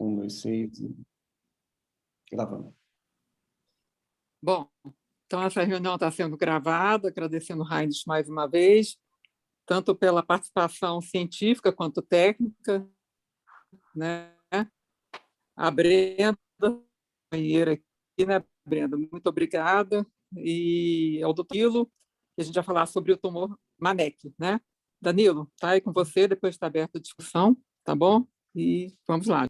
Um, dois, seis. Gravando. Bom, então essa reunião está sendo gravada, agradecendo o Heinrich mais uma vez, tanto pela participação científica quanto técnica, né? A Brenda, companheira aqui, né, Brenda? Muito obrigada. E ao doutor Danilo, que a gente vai falar sobre o tumor Manek, né? Danilo, está aí com você, depois está aberta a discussão, tá bom? E vamos lá.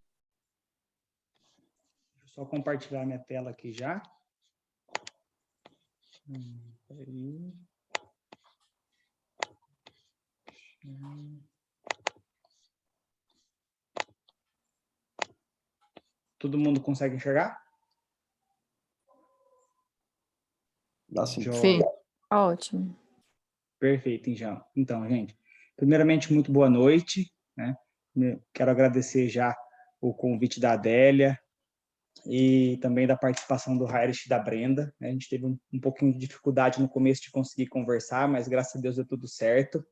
Deixa eu só compartilhar minha tela aqui já. Peraí. Todo mundo consegue enxergar? Dá sim. Sim. Ótimo. Perfeito, então, gente, primeiramente, muito boa noite, né? Quero agradecer já o convite da Adélia e também da participação do Heinrich e da Brenda, né? A gente teve um pouquinho de dificuldade no começo de conseguir conversar, mas graças a Deus deu tudo certo.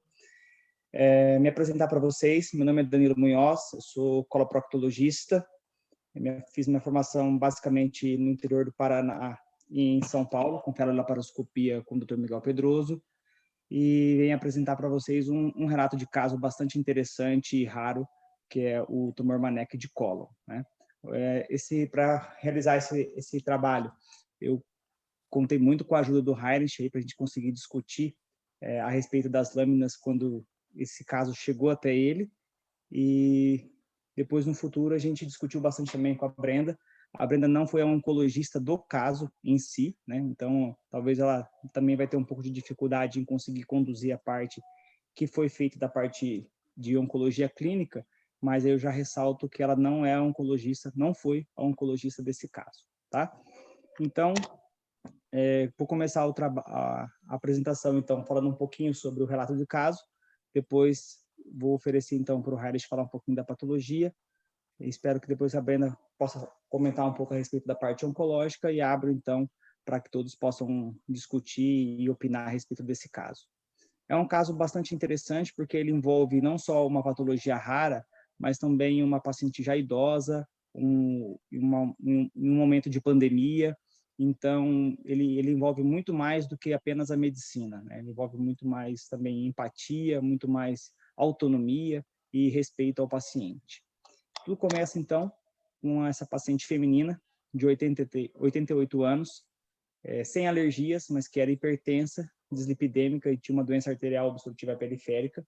Me apresentar para vocês, meu nome é Danilo Munhoz, eu sou coloproctologista, fiz minha formação basicamente no interior do Paraná e em São Paulo, com laparoscopia com o Dr. Miguel Pedroso, e venho apresentar para vocês um relato de caso bastante interessante e raro, que é o tumor Manek de cólon, né? Para realizar esse trabalho, eu contei muito com a ajuda do Heinrich para a gente conseguir discutir a respeito das lâminas quando esse caso chegou até ele, e depois no futuro a gente discutiu bastante também com a Brenda. A Brenda não foi a oncologista do caso em si, né? Então talvez ela também vai ter um pouco de dificuldade em conseguir conduzir a parte que foi feita da parte de oncologia clínica, mas eu já ressalto que ela não é a oncologista, não foi a oncologista desse caso, tá? Então, vou começar a apresentação, então, falando um pouquinho sobre o relato do caso, depois vou oferecer, então, para o Heinrich falar um pouquinho da patologia. Espero que depois a Brenda possa comentar um pouco a respeito da parte oncológica e abro, então, para que todos possam discutir e opinar a respeito desse caso. É um caso bastante interessante porque ele envolve não só uma patologia rara, mas também uma paciente já idosa, um momento de pandemia. Então, ele envolve muito mais do que apenas a medicina, né? Ele envolve muito mais também empatia, muito mais autonomia e respeito ao paciente. Tudo começa, então, com essa paciente feminina de 88 anos, sem alergias, mas que era hipertensa, dislipidêmica e tinha uma doença arterial obstrutiva periférica,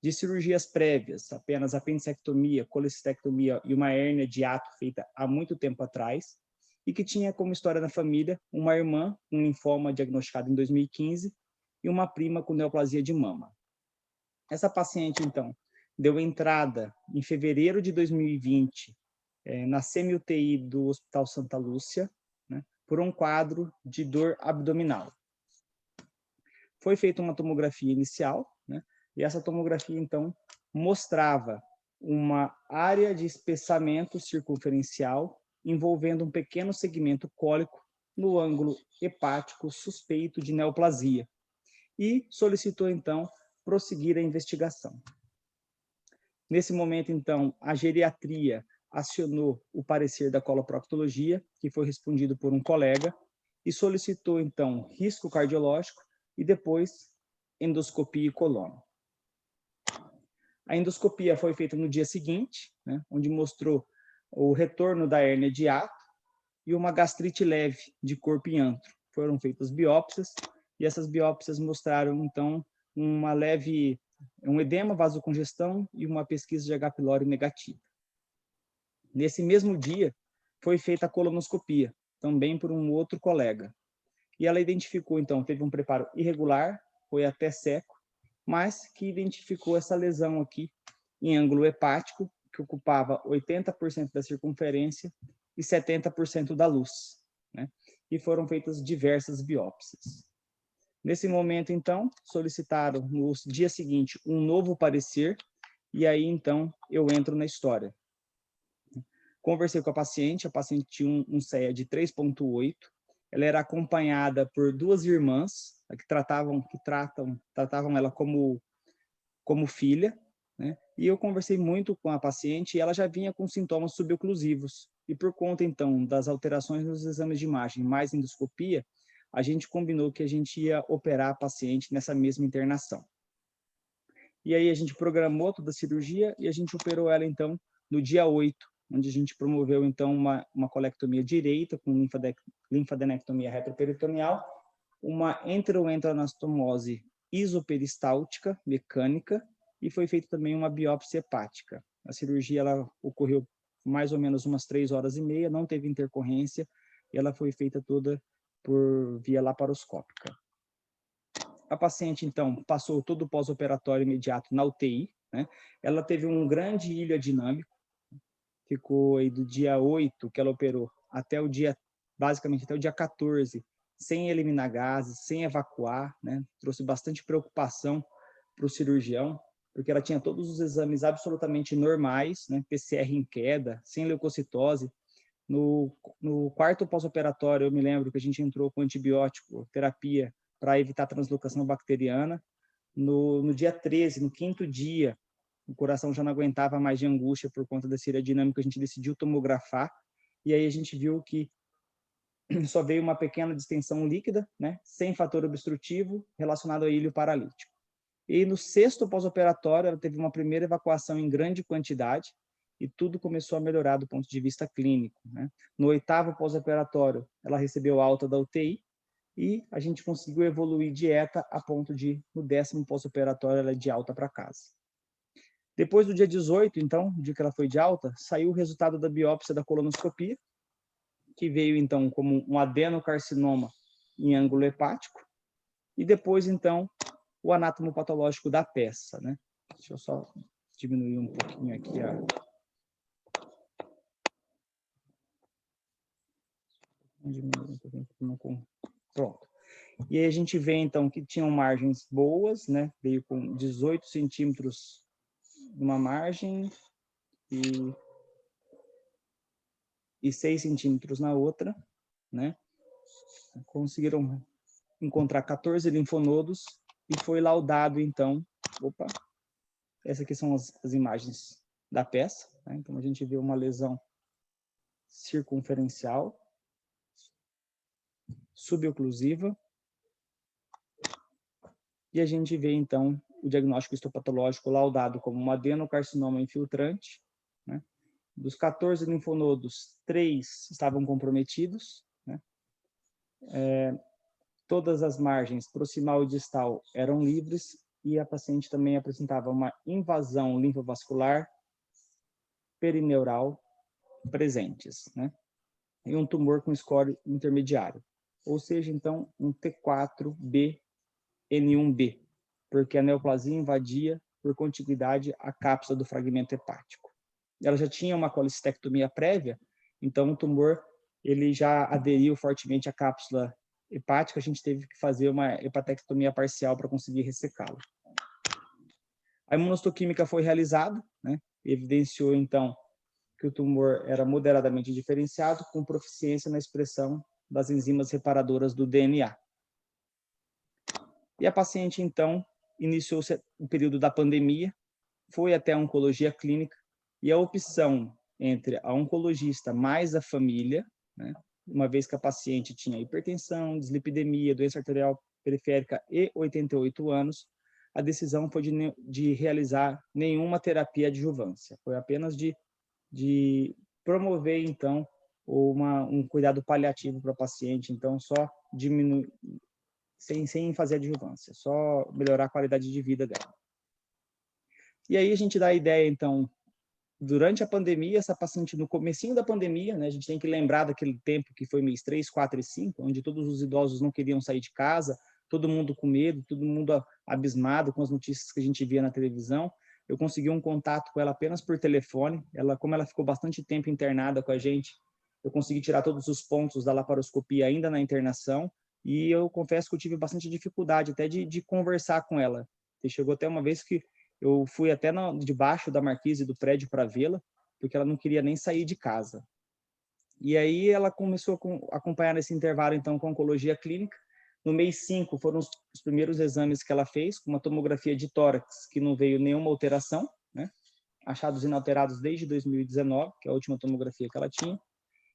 de cirurgias prévias, apenas apendicectomia, colecistectomia e uma hérnia de hiato feita há muito tempo atrás, e que tinha como história na família uma irmã com linfoma diagnosticado em 2015 e uma prima com neoplasia de mama. Essa paciente, então, deu entrada em fevereiro de 2020 na semi-UTI do Hospital Santa Lúcia, né, por um quadro de dor abdominal. Foi feita uma tomografia inicial, né, e essa tomografia, então, mostrava uma área de espessamento circunferencial envolvendo um pequeno segmento cólico no ângulo hepático suspeito de neoplasia e solicitou, então, prosseguir a investigação. Nesse momento, então, a geriatria acionou o parecer da coloproctologia, que foi respondido por um colega, e solicitou, então, risco cardiológico e depois endoscopia e colono. A endoscopia foi feita no dia seguinte, né, onde mostrou o retorno da hérnia de hiato e uma gastrite leve de corpo e antro. Foram feitas biópsias e essas biópsias mostraram, então, um edema, vasocongestão e uma pesquisa de H. pylori negativa. Nesse mesmo dia, foi feita a colonoscopia, também por um outro colega. E ela identificou, então, teve um preparo irregular, foi até seco, mas que identificou essa lesão aqui em ângulo hepático, que ocupava 80% da circunferência e 70% da luz, né? E foram feitas diversas biópsias. Nesse momento, então, solicitaram no dia seguinte um novo parecer, e aí, então, eu entro na história. Conversei com a paciente tinha um CEA de 3,8, ela era acompanhada por duas irmãs, que tratavam ela como filha, né? E eu conversei muito com a paciente e ela já vinha com sintomas suboclusivos. E por conta, então, das alterações nos exames de imagem, mais endoscopia, a gente combinou que a gente ia operar a paciente nessa mesma internação. E aí a gente programou toda a cirurgia e a gente operou ela, então, no dia 8, onde a gente promoveu, então, uma colectomia direita com linfadenectomia retroperitoneal, uma enteroendoanastomose isoperistáltica mecânica e foi feita também uma biópsia hepática. A cirurgia ela ocorreu mais ou menos umas 3h30, não teve intercorrência e ela foi feita toda por via laparoscópica. A paciente, então, passou todo o pós-operatório imediato na UTI, né? Ela teve um grande ilho adinâmico, ficou aí do dia 8 que ela operou até o dia, basicamente até o dia 14, sem eliminar gases, sem evacuar, né? Trouxe bastante preocupação para o cirurgião, porque ela tinha todos os exames absolutamente normais, né? PCR em queda, sem leucocitose. No quarto pós-operatório, eu me lembro que a gente entrou com antibiótico, terapia, para evitar translocação bacteriana. No dia 13, no 5º dia, o coração já não aguentava mais de angústia por conta da dinâmica, a gente decidiu tomografar, e aí a gente viu que só veio uma pequena distensão líquida, né, sem fator obstrutivo, relacionado a ilho paralítico. E no 6º pós-operatório, ela teve uma primeira evacuação em grande quantidade, e tudo começou a melhorar do ponto de vista clínico, né? No 8º pós-operatório, ela recebeu alta da UTI, e a gente conseguiu evoluir dieta a ponto de, no 10º pós-operatório, ela é de alta para casa. Depois do dia 18, então, o dia que ela foi de alta, saiu o resultado da biópsia da colonoscopia, que veio, então, como um adenocarcinoma em ângulo hepático, e depois, então, o anatomopatológico da peça, né? Deixa eu só diminuir um pouquinho aqui a... Pronto. E aí a gente vê, então, que tinham margens boas, né? Veio com 18 centímetros numa margem e 6 centímetros na outra, né? Conseguiram encontrar 14 linfonodos e foi laudado, então... Opa! Essas aqui são as imagens da peça, né? Então a gente vê uma lesão circunferencial, suboclusiva, e a gente vê, então, o diagnóstico histopatológico laudado como um adenocarcinoma infiltrante, né? Dos 14 linfonodos, 3 estavam comprometidos, né? Todas as margens proximal e distal eram livres e a paciente também apresentava uma invasão linfovascular perineural presentes, né? E um tumor com score intermediário, ou seja, então, um T4B N1B, porque a neoplasia invadia por contiguidade a cápsula do fragmento hepático. Ela já tinha uma colecistectomia prévia, então o tumor ele já aderiu fortemente à cápsula hepática, a gente teve que fazer uma hepatectomia parcial para conseguir ressecá-la. A imunohistoquímica foi realizada, né? Evidenciou então que o tumor era moderadamente diferenciado, com proficiência na expressão das enzimas reparadoras do DNA. E a paciente, então, iniciou-se o período da pandemia, foi até a oncologia clínica, e a opção entre a oncologista mais a família, né, uma vez que a paciente tinha hipertensão, dislipidemia, doença arterial periférica e 88 anos, a decisão foi de realizar nenhuma terapia adjuvância, foi apenas de promover, então, um cuidado paliativo para a paciente, então só diminuir, sem fazer adjuvância, só melhorar a qualidade de vida dela. E aí a gente dá a ideia, então, durante a pandemia, essa paciente no comecinho da pandemia, né, a gente tem que lembrar daquele tempo que foi mês 3, 4 e 5, onde todos os idosos não queriam sair de casa, todo mundo com medo, todo mundo abismado com as notícias que a gente via na televisão. Eu consegui um contato com ela apenas por telefone. Como ela ficou bastante tempo internada com a gente, eu consegui tirar todos os pontos da laparoscopia ainda na internação, e eu confesso que eu tive bastante dificuldade até de conversar com ela. Chegou até uma vez que eu fui até debaixo da marquise do prédio para vê-la, porque ela não queria nem sair de casa. E aí ela começou a acompanhar nesse intervalo, então, com a oncologia clínica. No mês 5 foram os primeiros exames que ela fez, com uma tomografia de tórax, que não veio nenhuma alteração, né? achados inalterados desde 2019, que é a última tomografia que ela tinha,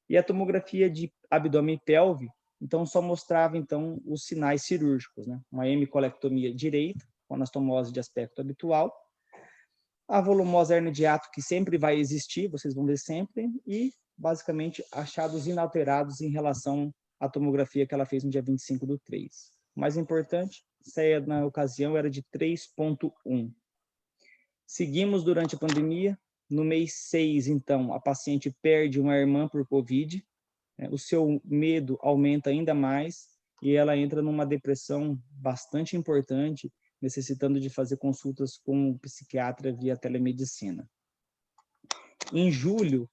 e a tomografia de abdômen e pelve, então só mostrava então os sinais cirúrgicos, né? Uma hemicolectomia direita, com anastomose de aspecto habitual, a volumose hernia de hiato, que sempre vai existir, vocês vão ver sempre, e basicamente achados inalterados em relação à tomografia que ela fez no dia 25/3. O mais importante, CEA na ocasião era de 3,1. Seguimos durante a pandemia. No mês 6, então, a paciente perde uma irmã por Covid, né? O seu medo aumenta ainda mais e ela entra numa depressão bastante importante, necessitando de fazer consultas com o psiquiatra via telemedicina. Em julho,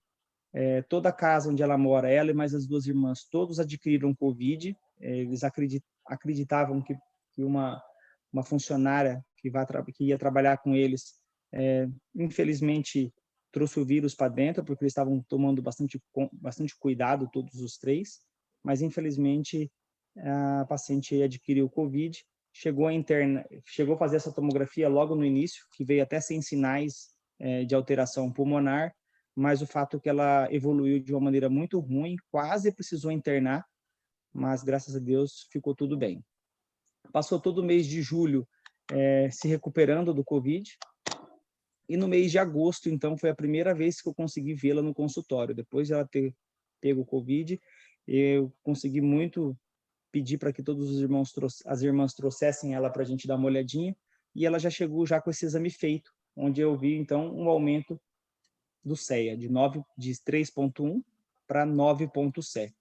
toda a casa onde ela mora, ela e mais as duas irmãs, todos adquiriram Covid. Eles acreditavam que uma funcionária que ia trabalhar com eles, infelizmente, trouxe o vírus para dentro, porque eles estavam tomando bastante cuidado, todos os três, mas infelizmente a paciente adquiriu Covid, chegou a fazer essa tomografia logo no início, que veio até sem sinais de alteração pulmonar, mas o fato é que ela evoluiu de uma maneira muito ruim, quase precisou internar, mas graças a Deus ficou tudo bem. Passou todo o mês de julho se recuperando do Covid, e no mês de agosto, então, foi a primeira vez que eu consegui vê-la no consultório. Depois de ela ter pego o Covid, eu consegui muito pedir para que todos as irmãs trouxessem ela para a gente dar uma olhadinha, e ela já chegou já com esse exame feito, onde eu vi, então, um aumento do CEA, de 3,1 para 9,7.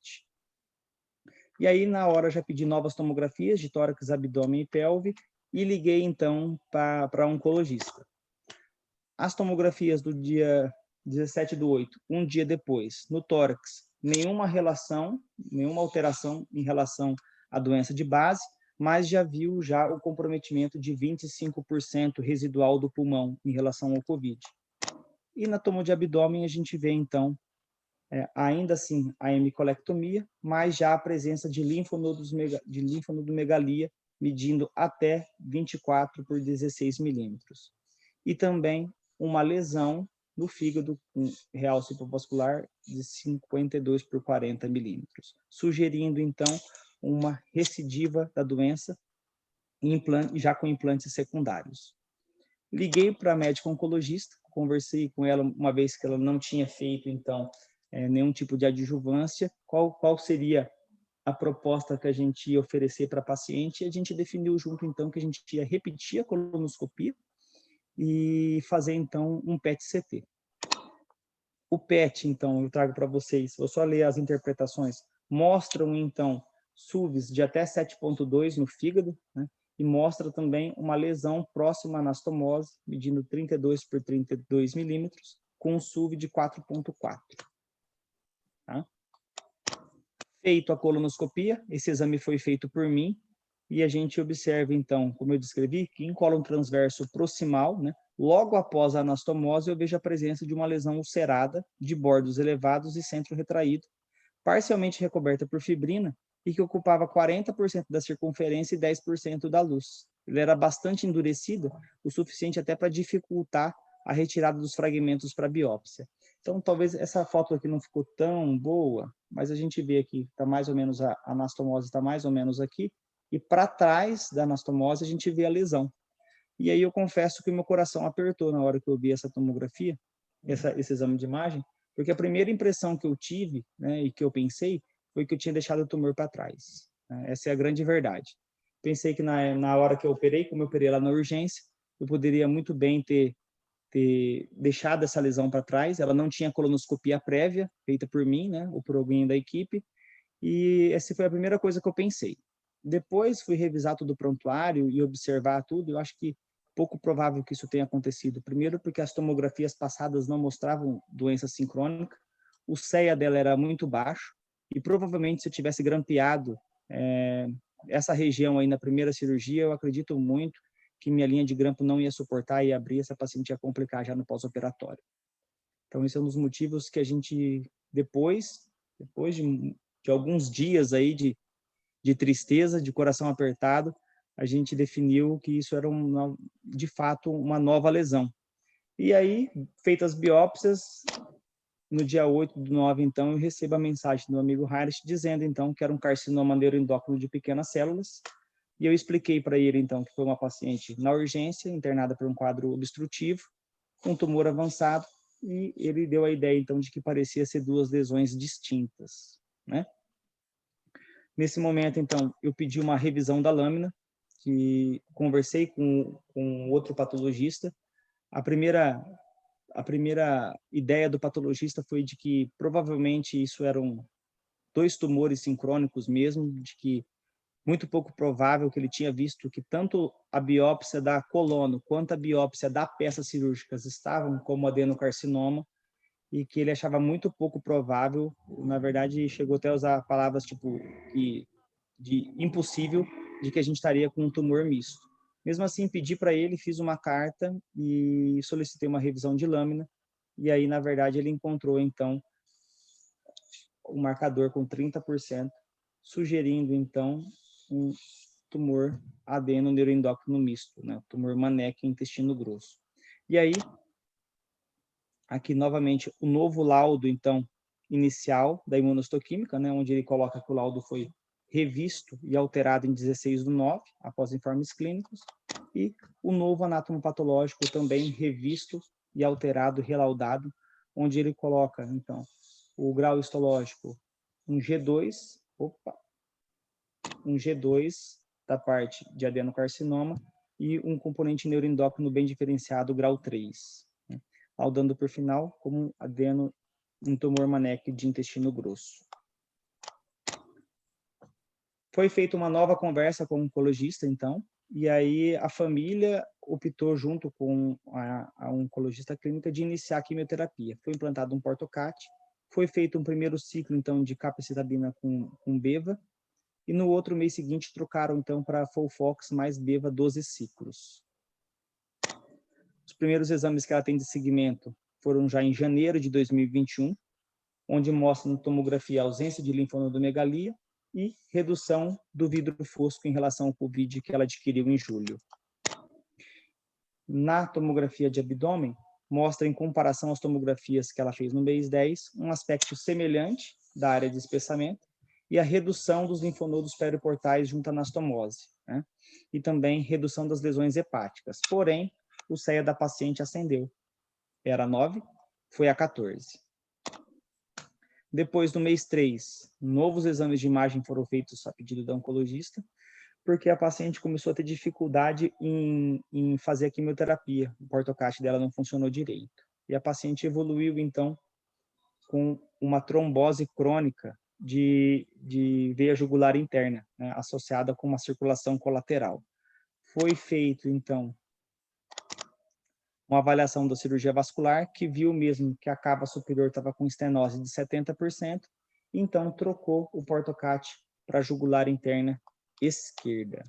E aí, na hora, já pedi novas tomografias de tórax, abdômen e pelve, e liguei, então, para a oncologista. As tomografias do dia 17/8, um dia depois, no tórax, nenhuma alteração em relação à doença de base, mas já viu o comprometimento de 25% residual do pulmão em relação ao Covid. E na tomo de abdômen a gente vê, então, ainda assim a hemicolectomia, mas já a presença de linfonodomegalia, medindo até 24 por 16 milímetros. E também uma lesão no fígado com realce hipovascular de 52 por 40 milímetros, sugerindo, então, uma recidiva da doença já com implantes secundários. Liguei para a médica oncologista, conversei com ela uma vez que ela não tinha feito, então, nenhum tipo de adjuvância, qual seria a proposta que a gente ia oferecer para a paciente, e a gente definiu junto, então, que a gente ia repetir a colonoscopia e fazer, então, um PET-CT. O PET, então, eu trago para vocês, vou só ler as interpretações, mostram, então, SUVs de até 7,2 no fígado, né? E mostra também uma lesão próxima à anastomose, medindo 32 por 32 milímetros, com um SUV de 4,4. Tá? Feito a colonoscopia, esse exame foi feito por mim, e a gente observa, então, como eu descrevi, que em cólon transverso proximal, né, logo após a anastomose, eu vejo a presença de uma lesão ulcerada, de bordos elevados e centro retraído, parcialmente recoberta por fibrina, e que ocupava 40% da circunferência e 10% da luz. Ele era bastante endurecido, o suficiente até para dificultar a retirada dos fragmentos para biópsia. Então, talvez essa foto aqui não ficou tão boa, mas a gente vê aqui, tá mais ou menos a anastomose está mais ou menos aqui, e para trás da anastomose a gente vê a lesão. E aí eu confesso que o meu coração apertou na hora que eu vi essa tomografia, esse exame de imagem, porque a primeira impressão que eu tive, né, e que eu pensei, foi que eu tinha deixado o tumor para trás. Essa é a grande verdade. Pensei que na hora que eu operei, como eu operei lá na urgência, eu poderia muito bem ter deixado essa lesão para trás. Ela não tinha colonoscopia prévia, feita por mim, né, ou por alguém da equipe, e essa foi a primeira coisa que eu pensei. Depois fui revisar todo o prontuário e observar tudo, eu acho que pouco provável que isso tenha acontecido. Primeiro porque as tomografias passadas não mostravam doença sincrônica, o CEA dela era muito baixo, e provavelmente se eu tivesse grampeado essa região aí na primeira cirurgia, eu acredito muito que minha linha de grampo não ia suportar e abrir, essa paciente ia complicar já no pós-operatório. Então esse é um dos motivos que a gente, depois de alguns dias aí de tristeza, de coração apertado, a gente definiu que isso era de fato uma nova lesão. E aí, feitas as biópsias, no dia 8/9, então, eu recebo a mensagem do amigo Heinrich dizendo, então, que era um carcinoma neuroendócrino de pequenas células. E eu expliquei para ele, então, que foi uma paciente na urgência, internada por um quadro obstrutivo, com tumor avançado, e ele deu a ideia, então, de que parecia ser duas lesões distintas, né? Nesse momento, então, eu pedi uma revisão da lâmina, que conversei com outro patologista. A primeira ideia do patologista foi de que provavelmente isso eram 2 tumores sincrônicos mesmo, de que muito pouco provável que ele tinha visto que tanto a biópsia da colono quanto a biópsia da peça cirúrgica estavam como adenocarcinoma, e que ele achava muito pouco provável, na verdade chegou até a usar palavras tipo de impossível, de que a gente estaria com um tumor misto. Mesmo assim, pedi para ele, fiz uma carta e solicitei uma revisão de lâmina, e aí, na verdade, ele encontrou, então, o marcador com 30%, sugerindo, então, um tumor adenoneuroendócrino misto, né? Tumor Manek intestino grosso. E aí, aqui novamente, o novo laudo, então, inicial da imunohistoquímica, né? Onde ele coloca que o laudo foi revisto e alterado em 16/9, após informes clínicos, e o novo anatomopatológico também revisto e alterado, relaudado, onde ele coloca, então, o grau histológico, um G2, um G2 da parte de adenocarcinoma e um componente neuroendócrino bem diferenciado, grau 3, né? Laudando por final como um tumor Manek de intestino grosso. Foi feita uma nova conversa com o oncologista, então, e aí a família optou, junto com a oncologista clínica, de iniciar a quimioterapia. Foi implantado um Portocat, foi feito um primeiro ciclo, então, de capecitabina com Beva, e no outro mês seguinte trocaram, então, para Folfox mais Beva 12 ciclos. Os primeiros exames que ela tem de seguimento foram já em janeiro de 2021, onde mostram na tomografia a ausência de linfonodomegalia e redução do vidro fosco em relação ao COVID que ela adquiriu em julho. Na tomografia de abdômen, mostra, em comparação às tomografias que ela fez no mês 10, um aspecto semelhante da área de espessamento e a redução dos linfonodos periportais junto à anastomose, né? E também redução das lesões hepáticas. Porém, o CEA da paciente ascendeu. Era 9, foi a 14. Depois, no mês 3, novos exames de imagem foram feitos a pedido da oncologista, porque a paciente começou a ter dificuldade em fazer a quimioterapia. O Portocat dela não funcionou direito. E a paciente evoluiu, então, com uma trombose crônica de veia jugular interna, né, associada com uma circulação colateral. Foi feito, então, uma avaliação da cirurgia vascular, que viu mesmo que a cava superior estava com estenose de 70%, então trocou o Portocat para a jugular interna esquerda.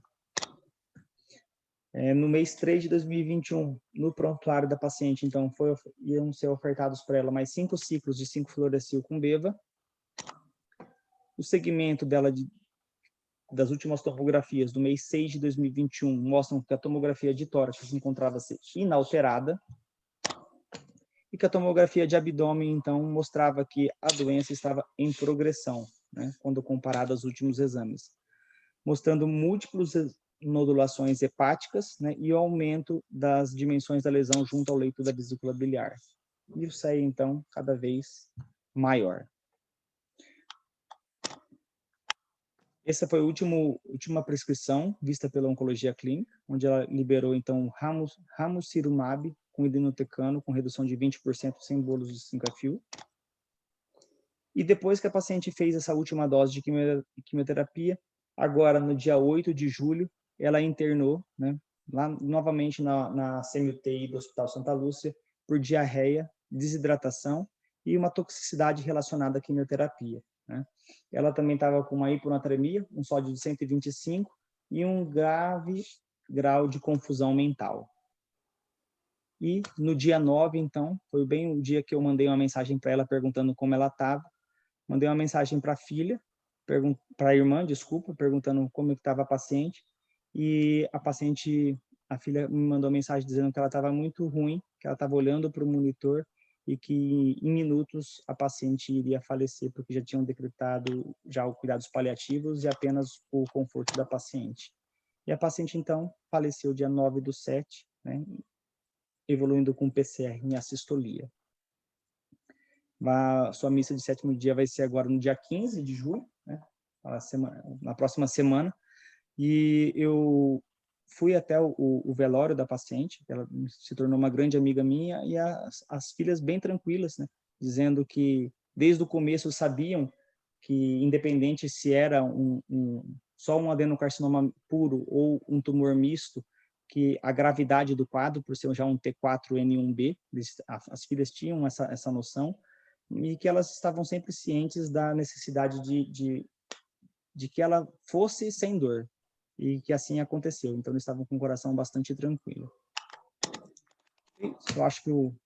No mês 3 de 2021, no prontuário da paciente, então, iam ser ofertados para ela mais 5 ciclos de 5-fluoracil com Beva. O segmento dela das últimas tomografias do mês 6 de 2021 mostram que a tomografia de tórax encontrava-se inalterada e que a tomografia de abdômen, então, mostrava que a doença estava em progressão, né, quando comparada aos últimos exames, mostrando múltiplas nodulações hepáticas, né, e o aumento das dimensões da lesão junto ao leito da vesícula biliar. E o CEA, então, cada vez maior. Essa foi a última prescrição vista pela oncologia clínica, onde ela liberou, então, ramucirumab com irinotecan com redução de 20% sem bolos de 5-FU. E depois que a paciente fez essa última dose de quimioterapia, agora, no dia 8 de julho, ela internou, né, lá novamente na CMUTI do Hospital Santa Lúcia, por diarreia, desidratação e uma toxicidade relacionada à quimioterapia, né? Ela também estava com uma hiponatremia, um sódio de 125 e um grave grau de confusão mental. E no dia 9, então, foi bem o dia que eu mandei uma mensagem para ela perguntando como ela estava. Mandei uma mensagem para a filha, para a irmã, desculpa, perguntando como estava a paciente. E a paciente a filha me mandou mensagem dizendo que ela estava muito ruim, que ela estava olhando para o monitor e que em minutos a paciente iria falecer, porque já tinham decretado já os cuidados paliativos e apenas o conforto da paciente. E a paciente, então, faleceu dia 9/7, né, evoluindo com PCR em assistolia. A sua missa de 7º dia vai ser agora no dia 15 de julho, né, na próxima semana, e eu fui até o velório da paciente, ela se tornou uma grande amiga minha, e as filhas bem tranquilas, né, dizendo que desde o começo sabiam que, independente se era só um adenocarcinoma puro ou um tumor misto, que a gravidade do quadro, por ser já um T4N1B, as filhas tinham essa noção, e que elas estavam sempre cientes da necessidade de que ela fosse sem dor, e que assim aconteceu. Então, eles estavam com o coração bastante tranquilo. Eu acho que eu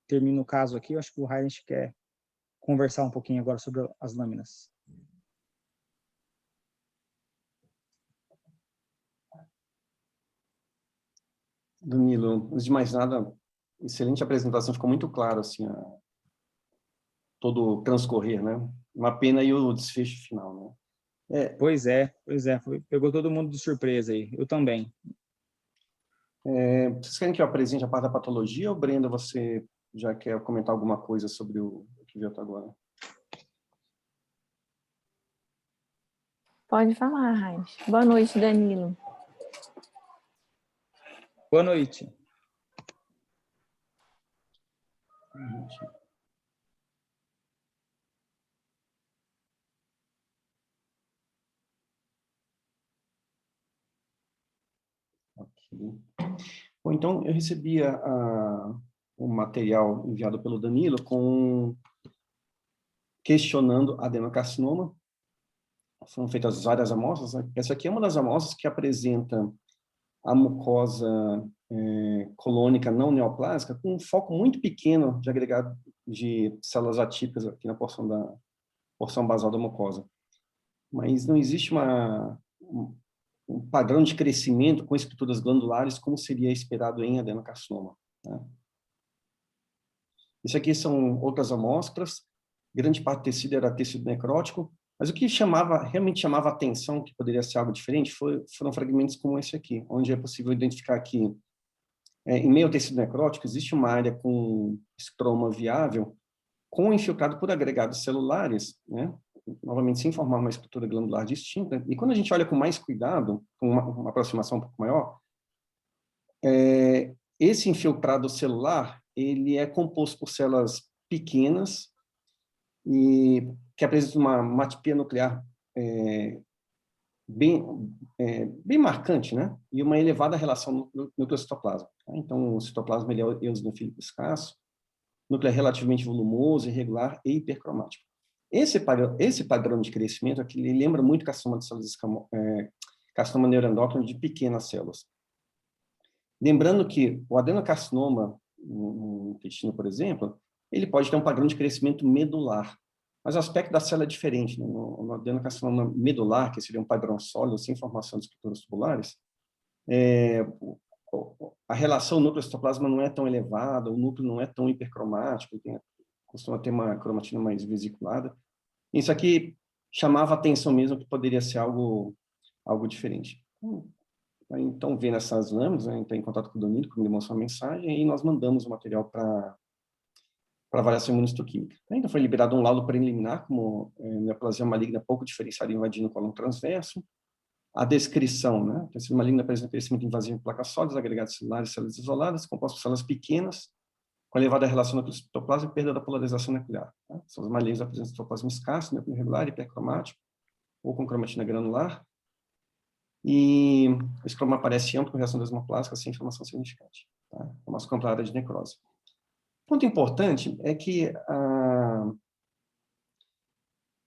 termino o caso aqui. Eu acho que o Heinrich quer conversar um pouquinho agora sobre as lâminas. Danilo, antes de mais nada, excelente apresentação, ficou muito claro assim, todo o transcorrer, né? Uma pena aí o desfecho final, né? Pois é, pegou todo mundo de surpresa aí, eu também. Vocês querem que eu apresente a parte da patologia ou, Brenda, você já quer comentar alguma coisa sobre o que viu até agora? Pode falar, Raiz. Boa noite, Danilo. Boa noite. Ok. Bom, então, eu recebi o material enviado pelo Danilo questionando adenocarcinoma. Foram feitas várias amostras, né? Essa aqui é uma das amostras que apresenta a mucosa colônica não neoplásica com um foco muito pequeno de agregado de células atípicas aqui na porção basal da mucosa. Mas não existe um padrão de crescimento com estruturas glandulares como seria esperado em adenocarcinoma, né? Isso aqui são outras amostras, grande parte do tecido era tecido necrótico, mas o que realmente chamava atenção, que poderia ser algo diferente, foram fragmentos como esse aqui, onde é possível identificar que, em meio ao tecido necrótico, existe uma área com estroma viável, com infiltrado por agregados celulares, né? Novamente, sem formar uma estrutura glandular distinta. E quando a gente olha com mais cuidado, com uma aproximação um pouco maior, esse infiltrado celular, ele é composto por células pequenas e que apresentam uma atipia nuclear bem marcante, né? E uma elevada relação núcleo-citoplasma. Então, o citoplasma ele é eosinofílico escasso, núcleo é relativamente volumoso, irregular e hipercromático. Esse padrão de crescimento aqui ele lembra muito carcinoma de células carcinoma neuroendócrino de pequenas células. Lembrando que o adenocarcinoma no intestino, por exemplo, ele pode ter um padrão de crescimento medular, mas o aspecto da célula é diferente, né? No adenocarcinoma medular, que seria um padrão sólido, sem formação de estruturas tubulares, a relação núcleo-citoplasma não é tão elevada, o núcleo não é tão hipercromático, costuma ter uma cromatina mais vesiculada. Isso aqui chamava atenção mesmo que poderia ser algo diferente. Então, vendo essas lâminas, né, entrei em contato com o Danilo, que me demonstrou uma mensagem, e nós mandamos o material para avaliação imunistoquímica. Então, foi liberado um laudo preliminar, como neoplasia maligna pouco diferenciada invadindo o cólon transverso. A descrição, né? Tecido maligno apresenta crescimento invasivo de placas sólidas, agregados celulares e células isoladas, compostos por células pequenas, com elevada relação com o citoplasma e perda da polarização nuclear. Tá? Células malignas apresentam citoplasma escasso, núcleo irregular, hipercromático, ou com cromatina granular. E o escroma aparece amplo com reação desmoplástica sem inflamação significante. Tá? É uma ampla área de necrose. Ponto importante é que,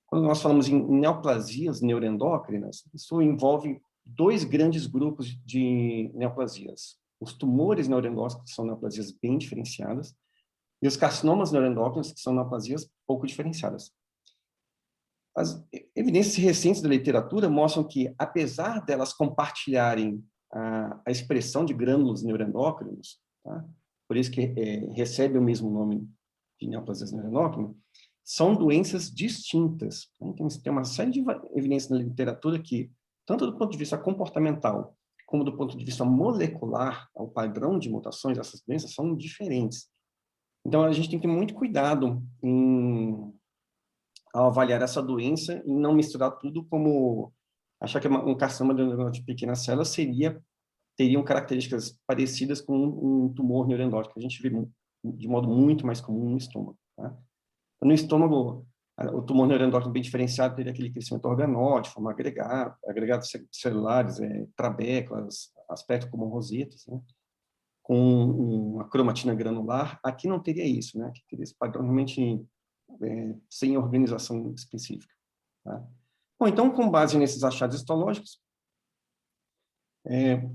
quando nós falamos em neoplasias neuroendócrinas, isso envolve dois grandes grupos de neoplasias. Os tumores neuroendócrinos, que são neoplasias bem diferenciadas, e os carcinomas neuroendócrinos, que são neoplasias pouco diferenciadas. As evidências recentes da literatura mostram que, apesar delas compartilharem a expressão de grânulos neuroendócrinos, tá? Por isso que recebe o mesmo nome de neoplasia neuroendócrina, são doenças distintas. Tá? Então, tem uma série de evidências na literatura que, tanto do ponto de vista comportamental, como do ponto de vista molecular, o padrão de mutações dessas doenças são diferentes. Então, a gente tem que ter muito cuidado ao avaliar essa doença e não misturar tudo como achar que um carcinoma de pequenas células teriam características parecidas com um tumor neuroendócrino, que a gente vê de modo muito mais comum no estômago. Tá? No estômago, o tumor neuroendócrino bem diferenciado teria aquele crescimento organóide, forma agregados celulares, trabéculas, aspecto como rosetas, né? Com uma cromatina granular. Aqui não teria isso, né? Aqui teria esse padrão realmente sem organização específica. Tá? Bom, então, com base nesses achados histológicos,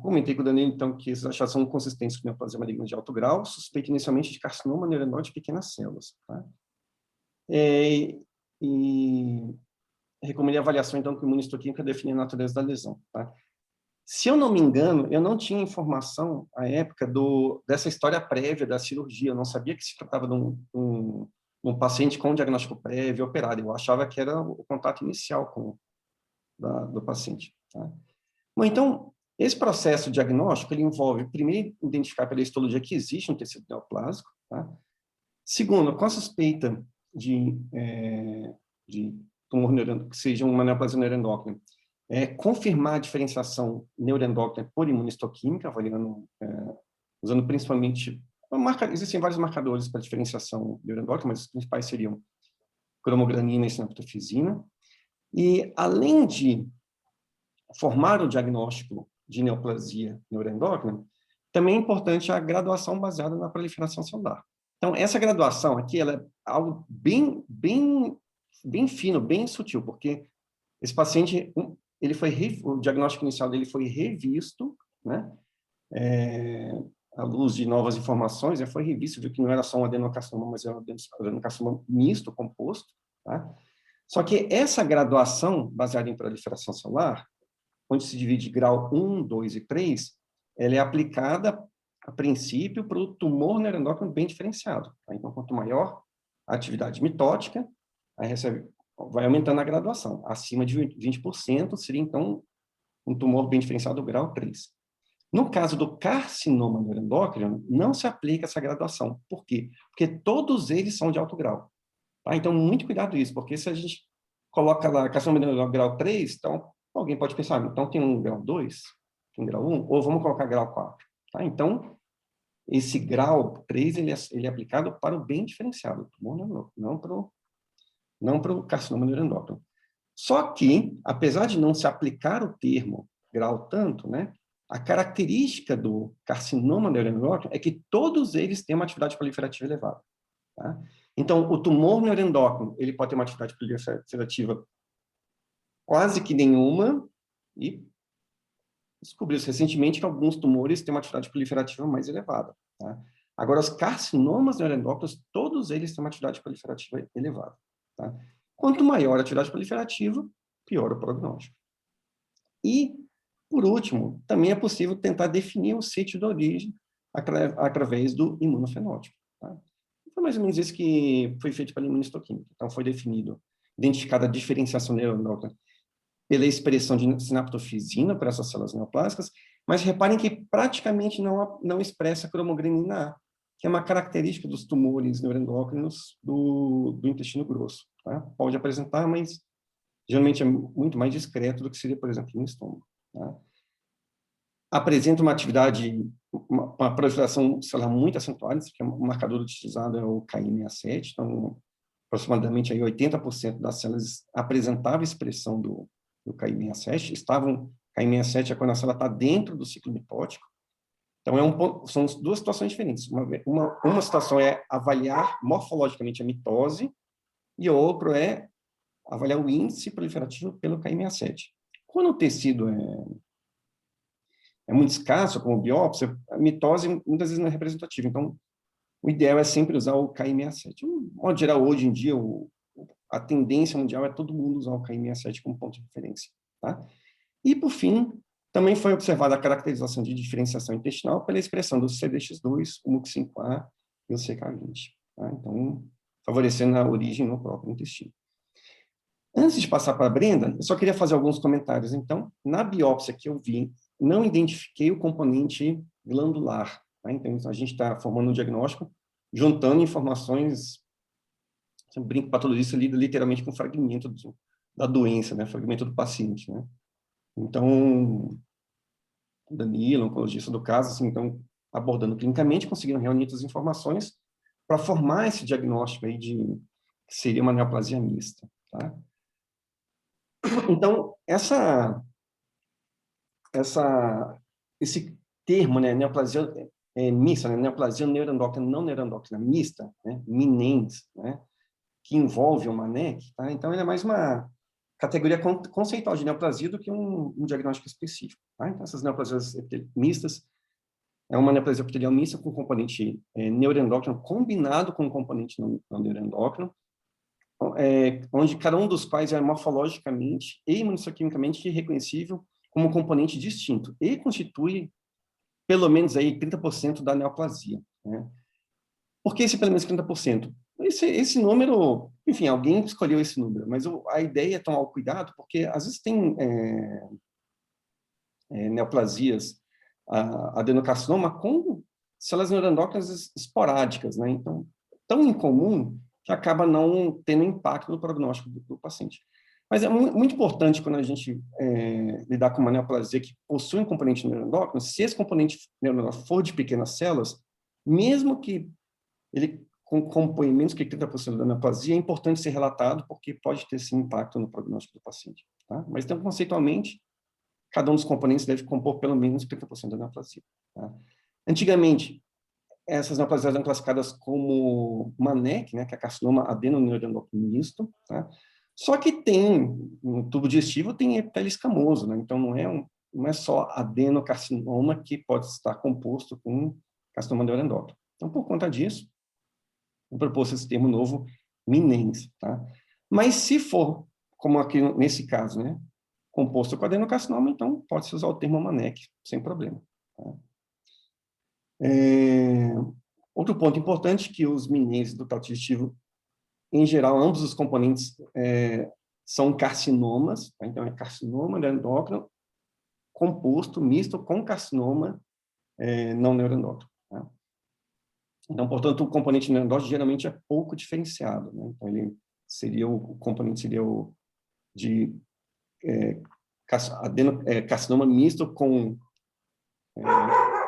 comentei com o Danilo, então, que esses achados são consistentes com neoplasia maligna de alto grau, suspeito inicialmente de carcinoma neuroendócrino de pequenas células. Tá? E recomendei a avaliação, então, com imunistoquímica definir a natureza da lesão. Tá? Se eu não me engano, eu não tinha informação, à época, dessa história prévia da cirurgia. Eu não sabia que se tratava de um paciente com diagnóstico prévio operado. Eu achava que era o contato inicial do paciente. Tá? Bom, então, esse processo diagnóstico, ele envolve, primeiro, identificar pela histologia que existe um tecido neoplásico. Tá? Segundo, com a suspeita de tumor neuroendócrino, que seja uma neoplasia neuroendócrina, confirmar a diferenciação neuroendócrina por imunistoquímica, avaliando, usando principalmente, existem vários marcadores para diferenciação neuroendócrina, mas os principais seriam cromogranina e sinaptofisina. E, além de formar o diagnóstico de neoplasia neuroendócrina, também é importante a graduação baseada na proliferação celular. Então, essa graduação aqui, ela é algo bem fino, bem sutil, porque esse paciente, o diagnóstico inicial dele foi revisto, né? À luz de novas informações, foi revisto, viu que não era só um adenocarcinoma, mas era um adenocarcinoma misto, composto. Tá? Só que essa graduação, baseada em proliferação celular, onde se divide grau 1, 2 e 3, ela é aplicada, a princípio, para o tumor neuroendócrino bem diferenciado. Tá? Então, quanto maior a atividade mitótica, aí vai aumentando a graduação. Acima de 20% seria, então, um tumor bem diferenciado do grau 3. No caso do carcinoma neuroendócrino, não se aplica essa graduação. Por quê? Porque todos eles são de alto grau. Tá? Então, muito cuidado com isso, porque se a gente coloca lá carcinoma neuroendócrino grau 3, então, alguém pode pensar, então tem um grau 2, tem um grau 1, ou vamos colocar grau 4. Tá? Então, esse grau 3, ele é aplicado para o bem diferenciado do tumor neuroendócrino, não para o carcinoma neuroendócrino. Só que, apesar de não se aplicar o termo grau tanto, né, a característica do carcinoma neuroendócrino é que todos eles têm uma atividade proliferativa elevada. Tá? Então, o tumor neuroendócrino, ele pode ter uma atividade proliferativa quase que nenhuma, e descobriu-se recentemente que alguns tumores têm uma atividade proliferativa mais elevada. Tá? Agora, os carcinomas neuroendócrinos, todos eles têm uma atividade proliferativa elevada. Tá? Quanto maior a atividade proliferativa, pior o prognóstico. E, por último, também é possível tentar definir o sítio de origem através do imunofenótipo. Tá? Foi mais ou menos isso que foi feito pela imunistoquímica. Então, foi identificada a diferenciação neuroendócrina pela expressão de sinaptofisina para essas células neoplásicas, mas reparem que praticamente não expressa cromogranina A, que é uma característica dos tumores neuroendócrinos do intestino grosso. Tá? Pode apresentar, mas geralmente é muito mais discreto do que seria, por exemplo, no estômago. Tá? Apresenta uma atividade, uma proliferação celular muito acentuada, porque o marcador utilizado é o KI67, então aproximadamente aí 80% das células apresentavam expressão do KI67, KI67 é quando a célula está dentro do ciclo mitótico. Então, são duas situações diferentes. Uma situação é avaliar morfologicamente a mitose, e a outra é avaliar o índice proliferativo pelo KI67. Quando o tecido é muito escasso, como biópsia, a mitose muitas vezes não é representativa. Então, o ideal é sempre usar o KI67. De modo geral, hoje em dia, a tendência mundial é todo mundo usar o KI67 como ponto de referência. Tá? E, por fim, Também foi observada a caracterização de diferenciação intestinal pela expressão do CDX2, o MUC5A e o CK20. Tá? Então, favorecendo a origem no próprio intestino. Antes de passar para a Brenda, eu só queria fazer alguns comentários. Então, na biópsia que eu vi, não identifiquei o componente glandular. Tá? Então, a gente está formando um diagnóstico, juntando informações, eu brinco, patologista lida literalmente com fragmento da doença, né? Fragmento do paciente. Né? Então, Danilo, oncologista do caso, assim, então, abordando clinicamente, conseguiram reunir todas as informações para formar esse diagnóstico aí de que seria uma neoplasia mista. Tá? Então, esse termo, né, neoplasia mista, né, neoplasia neuroendócrina não neuroendócrina mista, né, MNEMS, né, que envolve uma NEC, tá? Então, ele é mais uma categoria conceitual de neoplasia do que um diagnóstico específico. Tá? Então, essas neoplasias mistas é uma neoplasia epitelial mista com componente neuroendócrino combinado com componente não neuroendócrino, onde cada um dos quais é morfologicamente e imunossoquimicamente reconhecível como componente distinto e constitui pelo menos aí 30% da neoplasia. Né? Por que esse pelo menos 30%? Esse número, enfim, alguém escolheu esse número, mas a ideia é tomar o cuidado, porque às vezes tem neoplasias, adenocarcinoma com células neuroendócrinas esporádicas, né? Então, tão incomum que acaba não tendo impacto no prognóstico do paciente. Mas é muito importante quando a gente lidar com uma neoplasia que possui um componente neuroendócrino, se esse componente neuroendócrino for de pequenas células, mesmo que ele compõe menos que 30% da neoplasia, é importante ser relatado, porque pode ter, sim, impacto no prognóstico do paciente. Tá? Mas, então, conceitualmente, cada um dos componentes deve compor pelo menos 30% da neoplasia. Tá? Antigamente, essas neoplasias eram classificadas como MANEC, né, que é carcinoma adenoneuroendócrino misto, tá? Só que no tubo digestivo tem epitélio escamoso, né? Então não é só adenocarcinoma que pode estar composto com carcinoma neuroendócrino. Então, por conta disso, eu propus esse termo novo, MNEMS, tá? Mas se for, como aqui nesse caso, né, composto com adenocarcinoma, então pode-se usar o termo MANEC, sem problema. Tá? Outro ponto importante que os MNEMS do trato digestivo, em geral, ambos os componentes são carcinomas, tá? Então é carcinoma neuroendócrino composto, misto com carcinoma não neuroendócrino. Tá? Então, portanto, o componente neuroendócrino geralmente é pouco diferenciado, né? Então, o componente seria o de carcinoma misto com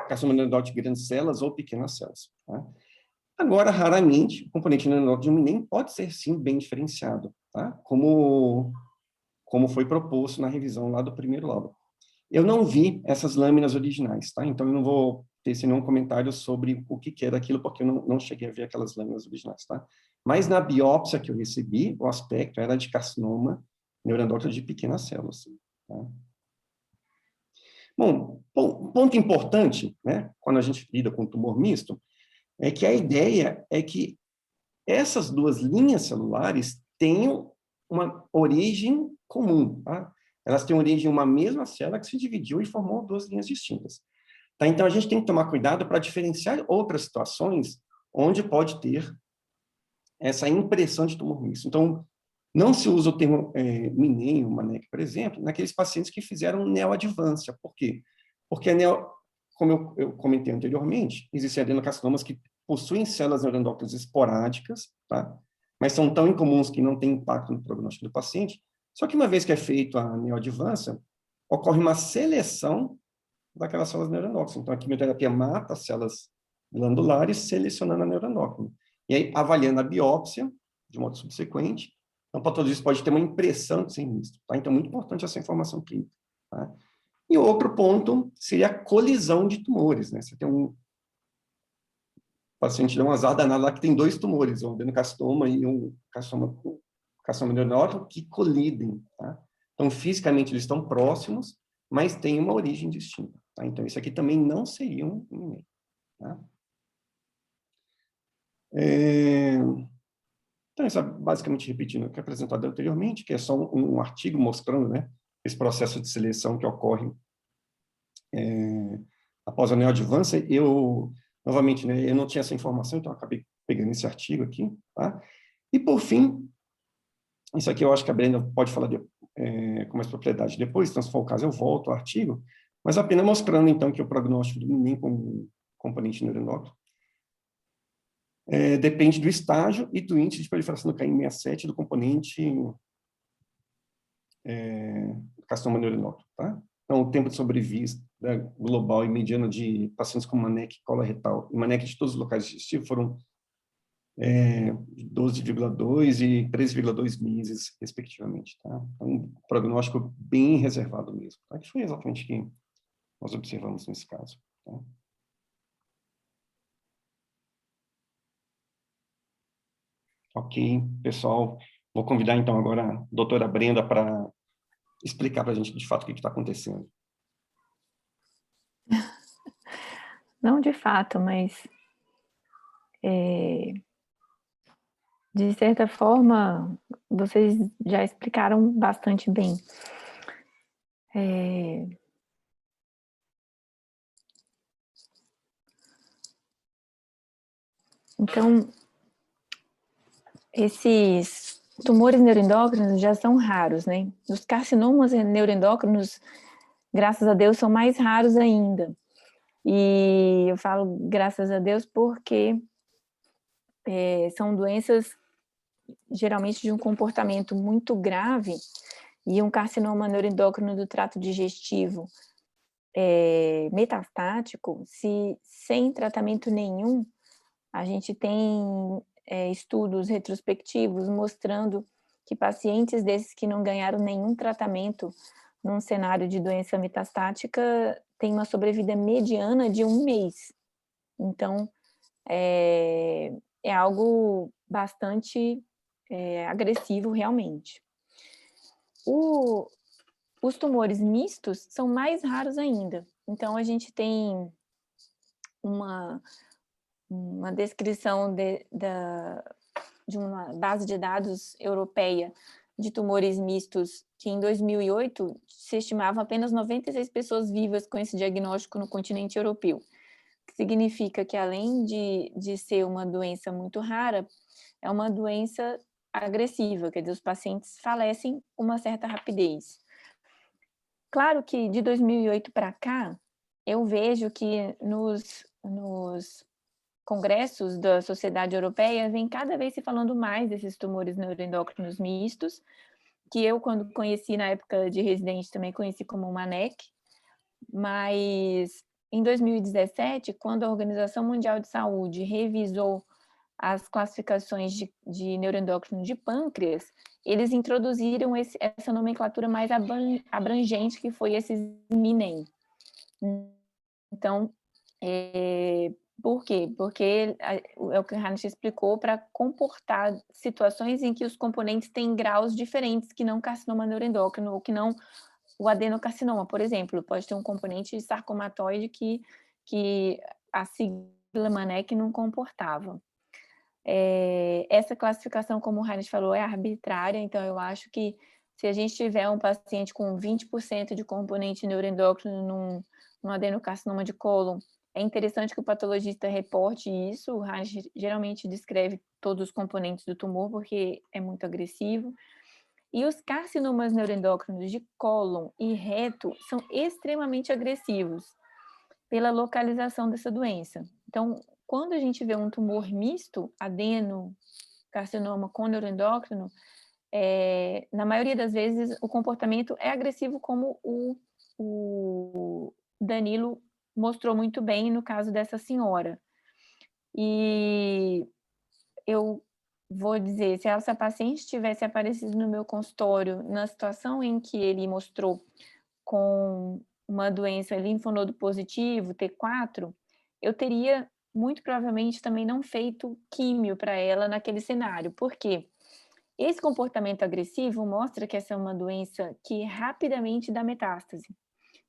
carcinoma neuroendócrino de grandes células ou pequenas células. Tá? Agora, raramente, o componente neuroendócrino nem pode ser, sim, bem diferenciado, tá? Como foi proposto na revisão lá do primeiro laudo. Eu não vi essas lâminas originais, tá? Então, eu não vou ter nenhum comentário sobre o que era aquilo, porque eu não cheguei a ver aquelas lâminas originais, tá? Mas na biópsia que eu recebi, o aspecto era de carcinoma neuroendócrino de pequenas células. Tá? Bom, ponto importante, né, quando a gente lida com tumor misto, é que a ideia é que essas duas linhas celulares tenham uma origem comum, tá? Elas têm origem em uma mesma célula que se dividiu e formou duas linhas distintas. Tá? Então, a gente tem que tomar cuidado para diferenciar outras situações onde pode ter essa impressão de tumor misto. Então, não se usa o termo MNEM, MANEC, por exemplo, naqueles pacientes que fizeram neoadvância. Por quê? Porque como eu comentei anteriormente, existem adenocarcinomas que possuem células neuroendócrinas esporádicas, tá? Mas são tão incomuns que não têm impacto no prognóstico do paciente. Só que uma vez que é feito a neoadvância, ocorre uma seleção daquelas células neuroendócrinas. Então, a quimioterapia mata as células glandulares, selecionando a neuroendócrina. E aí, avaliando a biópsia, de modo subsequente, então, o patologista pode ter uma impressão de ser misto. Tá? Então, é muito importante essa informação clínica. Tá? E outro ponto seria a colisão de tumores. Né? Você tem um paciente dá um azar danado lá que tem dois tumores, um adenocarcinoma e um carcinoma neuroendócrino que colidem. Tá? Então, fisicamente, eles estão próximos, mas têm uma origem distinta. Tá? Então, isso aqui também não seria um MNEM. Tá? Então, isso é basicamente repetindo o que é apresentado anteriormente, que é só um artigo mostrando, né, esse processo de seleção que ocorre após a neoadjuvância, novamente, né, eu não tinha essa informação, então eu acabei pegando esse artigo aqui, tá? E, por fim, isso aqui eu acho que a Brenda pode falar com mais propriedade depois, então, se for o caso, eu volto ao artigo, mas apenas mostrando, então, que o prognóstico do neném com componente neuroendócrino depende do estágio e do índice de proliferação do KM67 do componente carcinoma neuroendócrino, tá? Então, o tempo de sobrevida global e mediano de pacientes com MANEC coloretal e MANEC de todos os locais digestivos foram 12,2 e 13,2 meses, respectivamente, tá? Então, um prognóstico bem reservado mesmo, tá? Que foi exatamente o que nós observamos nesse caso, tá? Ok, pessoal. Vou convidar, então, agora a doutora Brenda para explicar para a gente, de fato, o que está acontecendo. Não de fato, mas de certa forma, vocês já explicaram bastante bem. Então, esses tumores neuroendócrinos já são raros, né? Os carcinomas neuroendócrinos, graças a Deus, são mais raros ainda. E eu falo graças a Deus porque são doenças geralmente de um comportamento muito grave, e um carcinoma neuroendócrino do trato digestivo metastático, se sem tratamento nenhum, a gente tem estudos retrospectivos mostrando que pacientes desses que não ganharam nenhum tratamento num cenário de doença metastática têm uma sobrevida mediana de 1 mês. Então, é algo bastante agressivo realmente. Os tumores mistos são mais raros ainda. Então, a gente tem uma descrição de uma base de dados europeia de tumores mistos, que em 2008 se estimavam apenas 96 pessoas vivas com esse diagnóstico no continente europeu. Que significa que, além de ser uma doença muito rara, é uma doença agressiva, quer dizer, os pacientes falecem com uma certa rapidez. Claro que de 2008 para cá, eu vejo que nos congressos da Sociedade Europeia vem cada vez se falando mais desses tumores neuroendócrinos mistos, que eu, quando conheci na época de residente, também conheci como MANEC, mas em 2017, quando a Organização Mundial de Saúde revisou as classificações de neuroendócrino de pâncreas, eles introduziram essa nomenclatura mais abrangente, que foi esses MINEM. Então, por quê? Porque é o que a Hanish explicou, para comportar situações em que os componentes têm graus diferentes, que não carcinoma neuroendócrino, ou que não o adenocarcinoma, por exemplo. Pode ter um componente sarcomatoide que a sigla MANEC não comportava. Essa classificação, como o Hanish falou, é arbitrária, então eu acho que se a gente tiver um paciente com 20% de componente neuroendócrino num adenocarcinoma de cólon, é interessante que o patologista reporte isso. O Hanish geralmente descreve todos os componentes do tumor, porque é muito agressivo. E os carcinomas neuroendócrinos de cólon e reto são extremamente agressivos pela localização dessa doença. Então, quando a gente vê um tumor misto, adenocarcinoma com neuroendócrino, na maioria das vezes o comportamento é agressivo, como o Danilo mostrou muito bem no caso dessa senhora. E eu vou dizer, se essa paciente tivesse aparecido no meu consultório na situação em que ele mostrou, com uma doença linfonodo positivo, T4, eu teria muito provavelmente também não feito químio para ela naquele cenário. Por quê? Esse comportamento agressivo mostra que essa é uma doença que rapidamente dá metástase.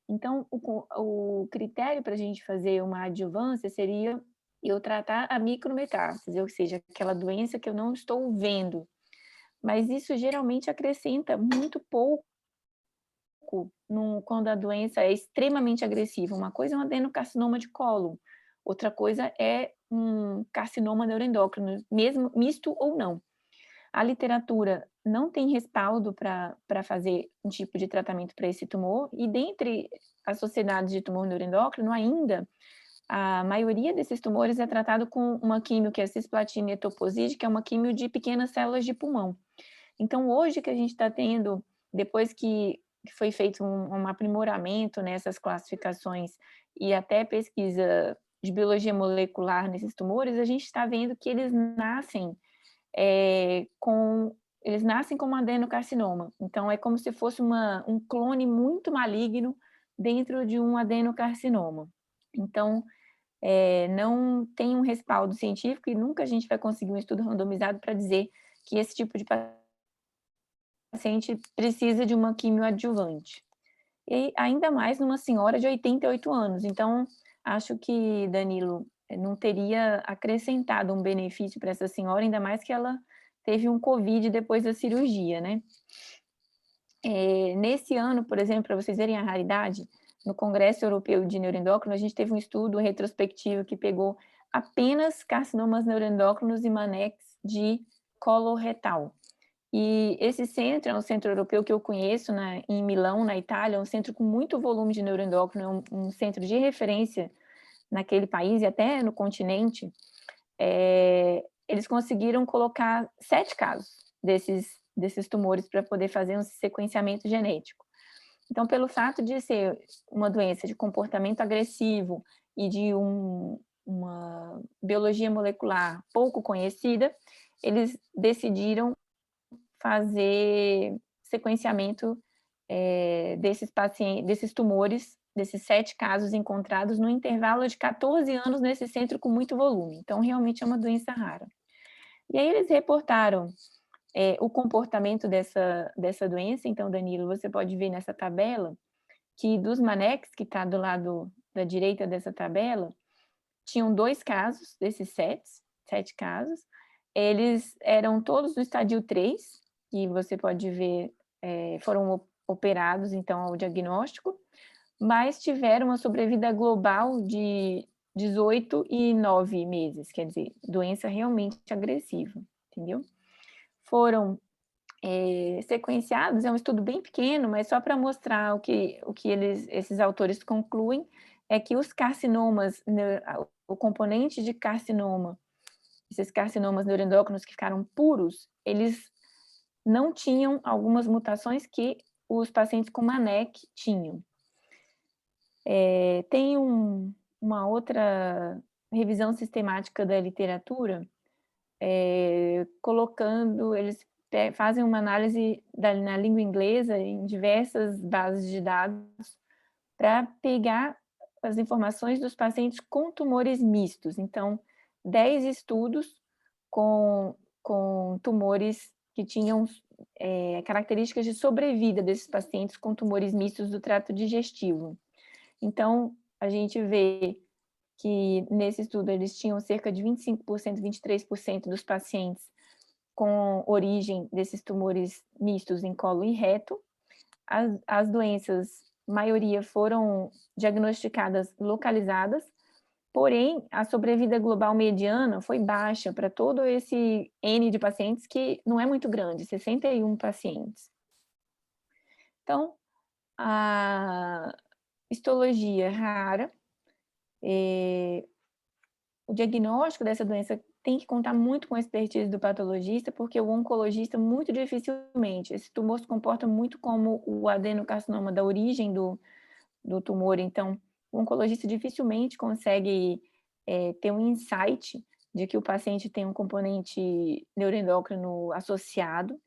Então, o critério para a gente fazer uma adjuvância seria eu tratar a micrometástase, ou seja, aquela doença que eu não estou vendo. Mas isso geralmente acrescenta muito pouco pouco quando a doença é extremamente agressiva. Uma coisa é um adenocarcinoma de cólon, outra coisa é um carcinoma neuroendócrino, mesmo misto ou não. A literatura não tem respaldo para fazer um tipo de tratamento para esse tumor, e dentre as sociedades de tumor neuroendócrino, ainda, a maioria desses tumores é tratado com uma químio que é cisplatina e etoposide, que é uma químio de pequenas células de pulmão. Então, hoje que a gente está tendo, depois que foi feito um aprimoramento nessas classificações e até pesquisa de biologia molecular nesses tumores, a gente está vendo que eles nascem como adenocarcinoma. Então, é como se fosse um clone muito maligno dentro de um adenocarcinoma. Então, não tem um respaldo científico e nunca a gente vai conseguir um estudo randomizado para dizer que esse tipo de paciente precisa de uma quimioadjuvante. E ainda mais numa senhora de 88 anos. Então, acho que, Danilo, não teria acrescentado um benefício para essa senhora, ainda mais que ela teve um COVID depois da cirurgia, né? Nesse ano, por exemplo, para vocês verem a raridade, no Congresso Europeu de Neuroendócrino, a gente teve um estudo retrospectivo que pegou apenas carcinomas neuroendócrinos e MANECs de coloretal. E esse centro é um centro europeu que eu conheço em Milão, na Itália, é um centro com muito volume de neuroendócrino, um centro de referência naquele país e até no continente. Eles conseguiram colocar 7 casos desses tumores para poder fazer um sequenciamento genético. Então, pelo fato de ser uma doença de comportamento agressivo e de uma biologia molecular pouco conhecida, eles decidiram fazer sequenciamento desses tumores, desses 7 casos encontrados no intervalo de 14 anos nesse centro com muito volume. Então, realmente é uma doença rara. E aí eles reportaram o comportamento dessa doença. Então, Danilo, você pode ver nessa tabela que dos MANECs, que está do lado da direita dessa tabela, tinham 2 casos desses 7 casos. Eles eram todos do estadio 3, e você pode ver, foram operados, então, ao diagnóstico, mas tiveram uma sobrevida global de 18 e 9 meses, quer dizer, doença realmente agressiva, entendeu? Foram sequenciados, é um estudo bem pequeno, mas só para mostrar o que esses autores concluem, é que os carcinomas, o componente de carcinoma, esses carcinomas neuroendócrinos que ficaram puros, eles não tinham algumas mutações que os pacientes com MANEC tinham. Tem uma outra revisão sistemática da literatura, colocando, eles fazem uma análise na língua inglesa em diversas bases de dados para pegar as informações dos pacientes com tumores mistos. Então, 10 estudos com tumores que tinham características de sobrevida desses pacientes com tumores mistos do trato digestivo. Então, a gente vê que nesse estudo eles tinham cerca de 25%, 23% dos pacientes com origem desses tumores mistos em colo e reto. As doenças, maioria foram diagnosticadas localizadas, porém, a sobrevida global mediana foi baixa para todo esse N de pacientes, que não é muito grande, 61 pacientes. Então, a histologia rara, o diagnóstico dessa doença tem que contar muito com a expertise do patologista, porque o oncologista, muito dificilmente, esse tumor se comporta muito como o adenocarcinoma da origem do tumor, então o oncologista dificilmente consegue ter um insight de que o paciente tem um componente neuroendócrino associado.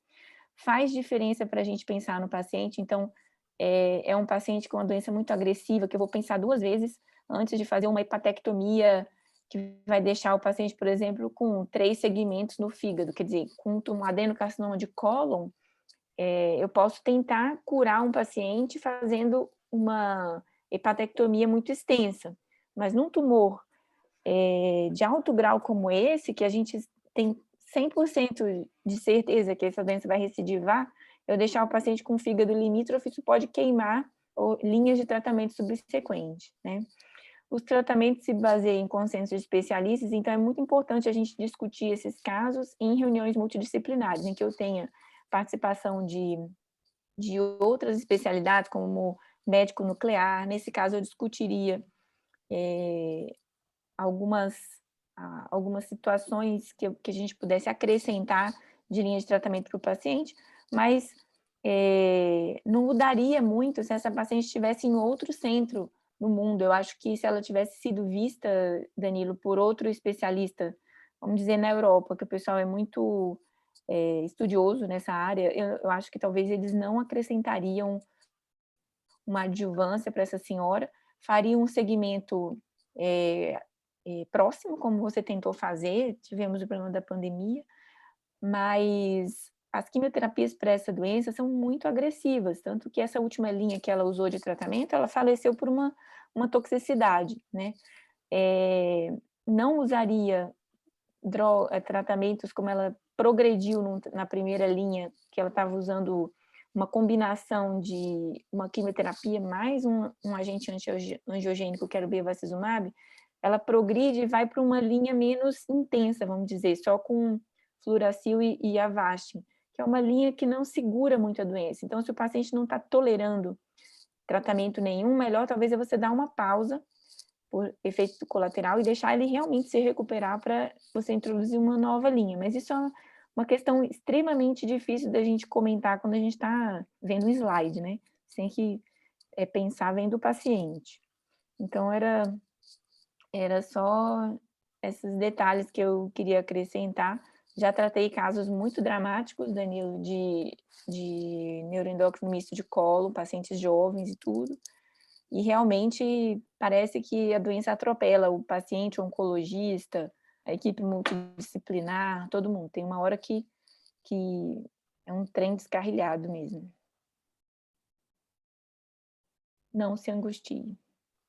Faz diferença para a gente pensar no paciente, então é um paciente com uma doença muito agressiva, que eu vou pensar 2 vezes antes de fazer uma hepatectomia que vai deixar o paciente, por exemplo, com 3 segmentos no fígado, quer dizer, com um adenocarcinoma de cólon, eu posso tentar curar um paciente fazendo uma hepatectomia muito extensa, mas num tumor de alto grau como esse, que a gente tem 100% de certeza que essa doença vai recidivar, eu deixar o paciente com fígado limítrofe, isso pode queimar linhas de tratamento subsequente, né? Os tratamentos se baseiam em consenso de especialistas, então é muito importante a gente discutir esses casos em reuniões multidisciplinares, em que eu tenha participação de outras especialidades, como médico nuclear. Nesse caso, eu discutiria algumas situações que a gente pudesse acrescentar de linha de tratamento para o paciente, mas não mudaria muito se essa paciente estivesse em outro centro no mundo. Eu acho que se ela tivesse sido vista, Danilo, por outro especialista, vamos dizer, na Europa, que o pessoal é muito estudioso nessa área, eu acho que talvez eles não acrescentariam uma adjuvância para essa senhora, fariam um segmento próximo, como você tentou fazer, tivemos o problema da pandemia, mas as quimioterapias para essa doença são muito agressivas, tanto que essa última linha que ela usou de tratamento, ela faleceu por uma toxicidade, né? Não usaria tratamentos como ela progrediu na primeira linha, que ela estava usando uma combinação de uma quimioterapia mais um agente angiogênico, que era o bevacizumab, ela progride e vai para uma linha menos intensa, vamos dizer, só com fluoracil e Avastin, que é uma linha que não segura muito a doença. Então, se o paciente não está tolerando tratamento nenhum, melhor talvez é você dar uma pausa por efeito colateral e deixar ele realmente se recuperar para você introduzir uma nova linha. Mas isso é uma questão extremamente difícil da gente comentar quando a gente está vendo um slide, né? Você tem que pensar vendo o paciente. Então, era só esses detalhes que eu queria acrescentar. Já tratei casos muito dramáticos, Danilo, de neuroendócrino misto de colo, pacientes jovens e tudo. E realmente parece que a doença atropela o paciente, o oncologista, a equipe multidisciplinar, todo mundo. Tem uma hora que é um trem descarrilhado mesmo. Não se angustie.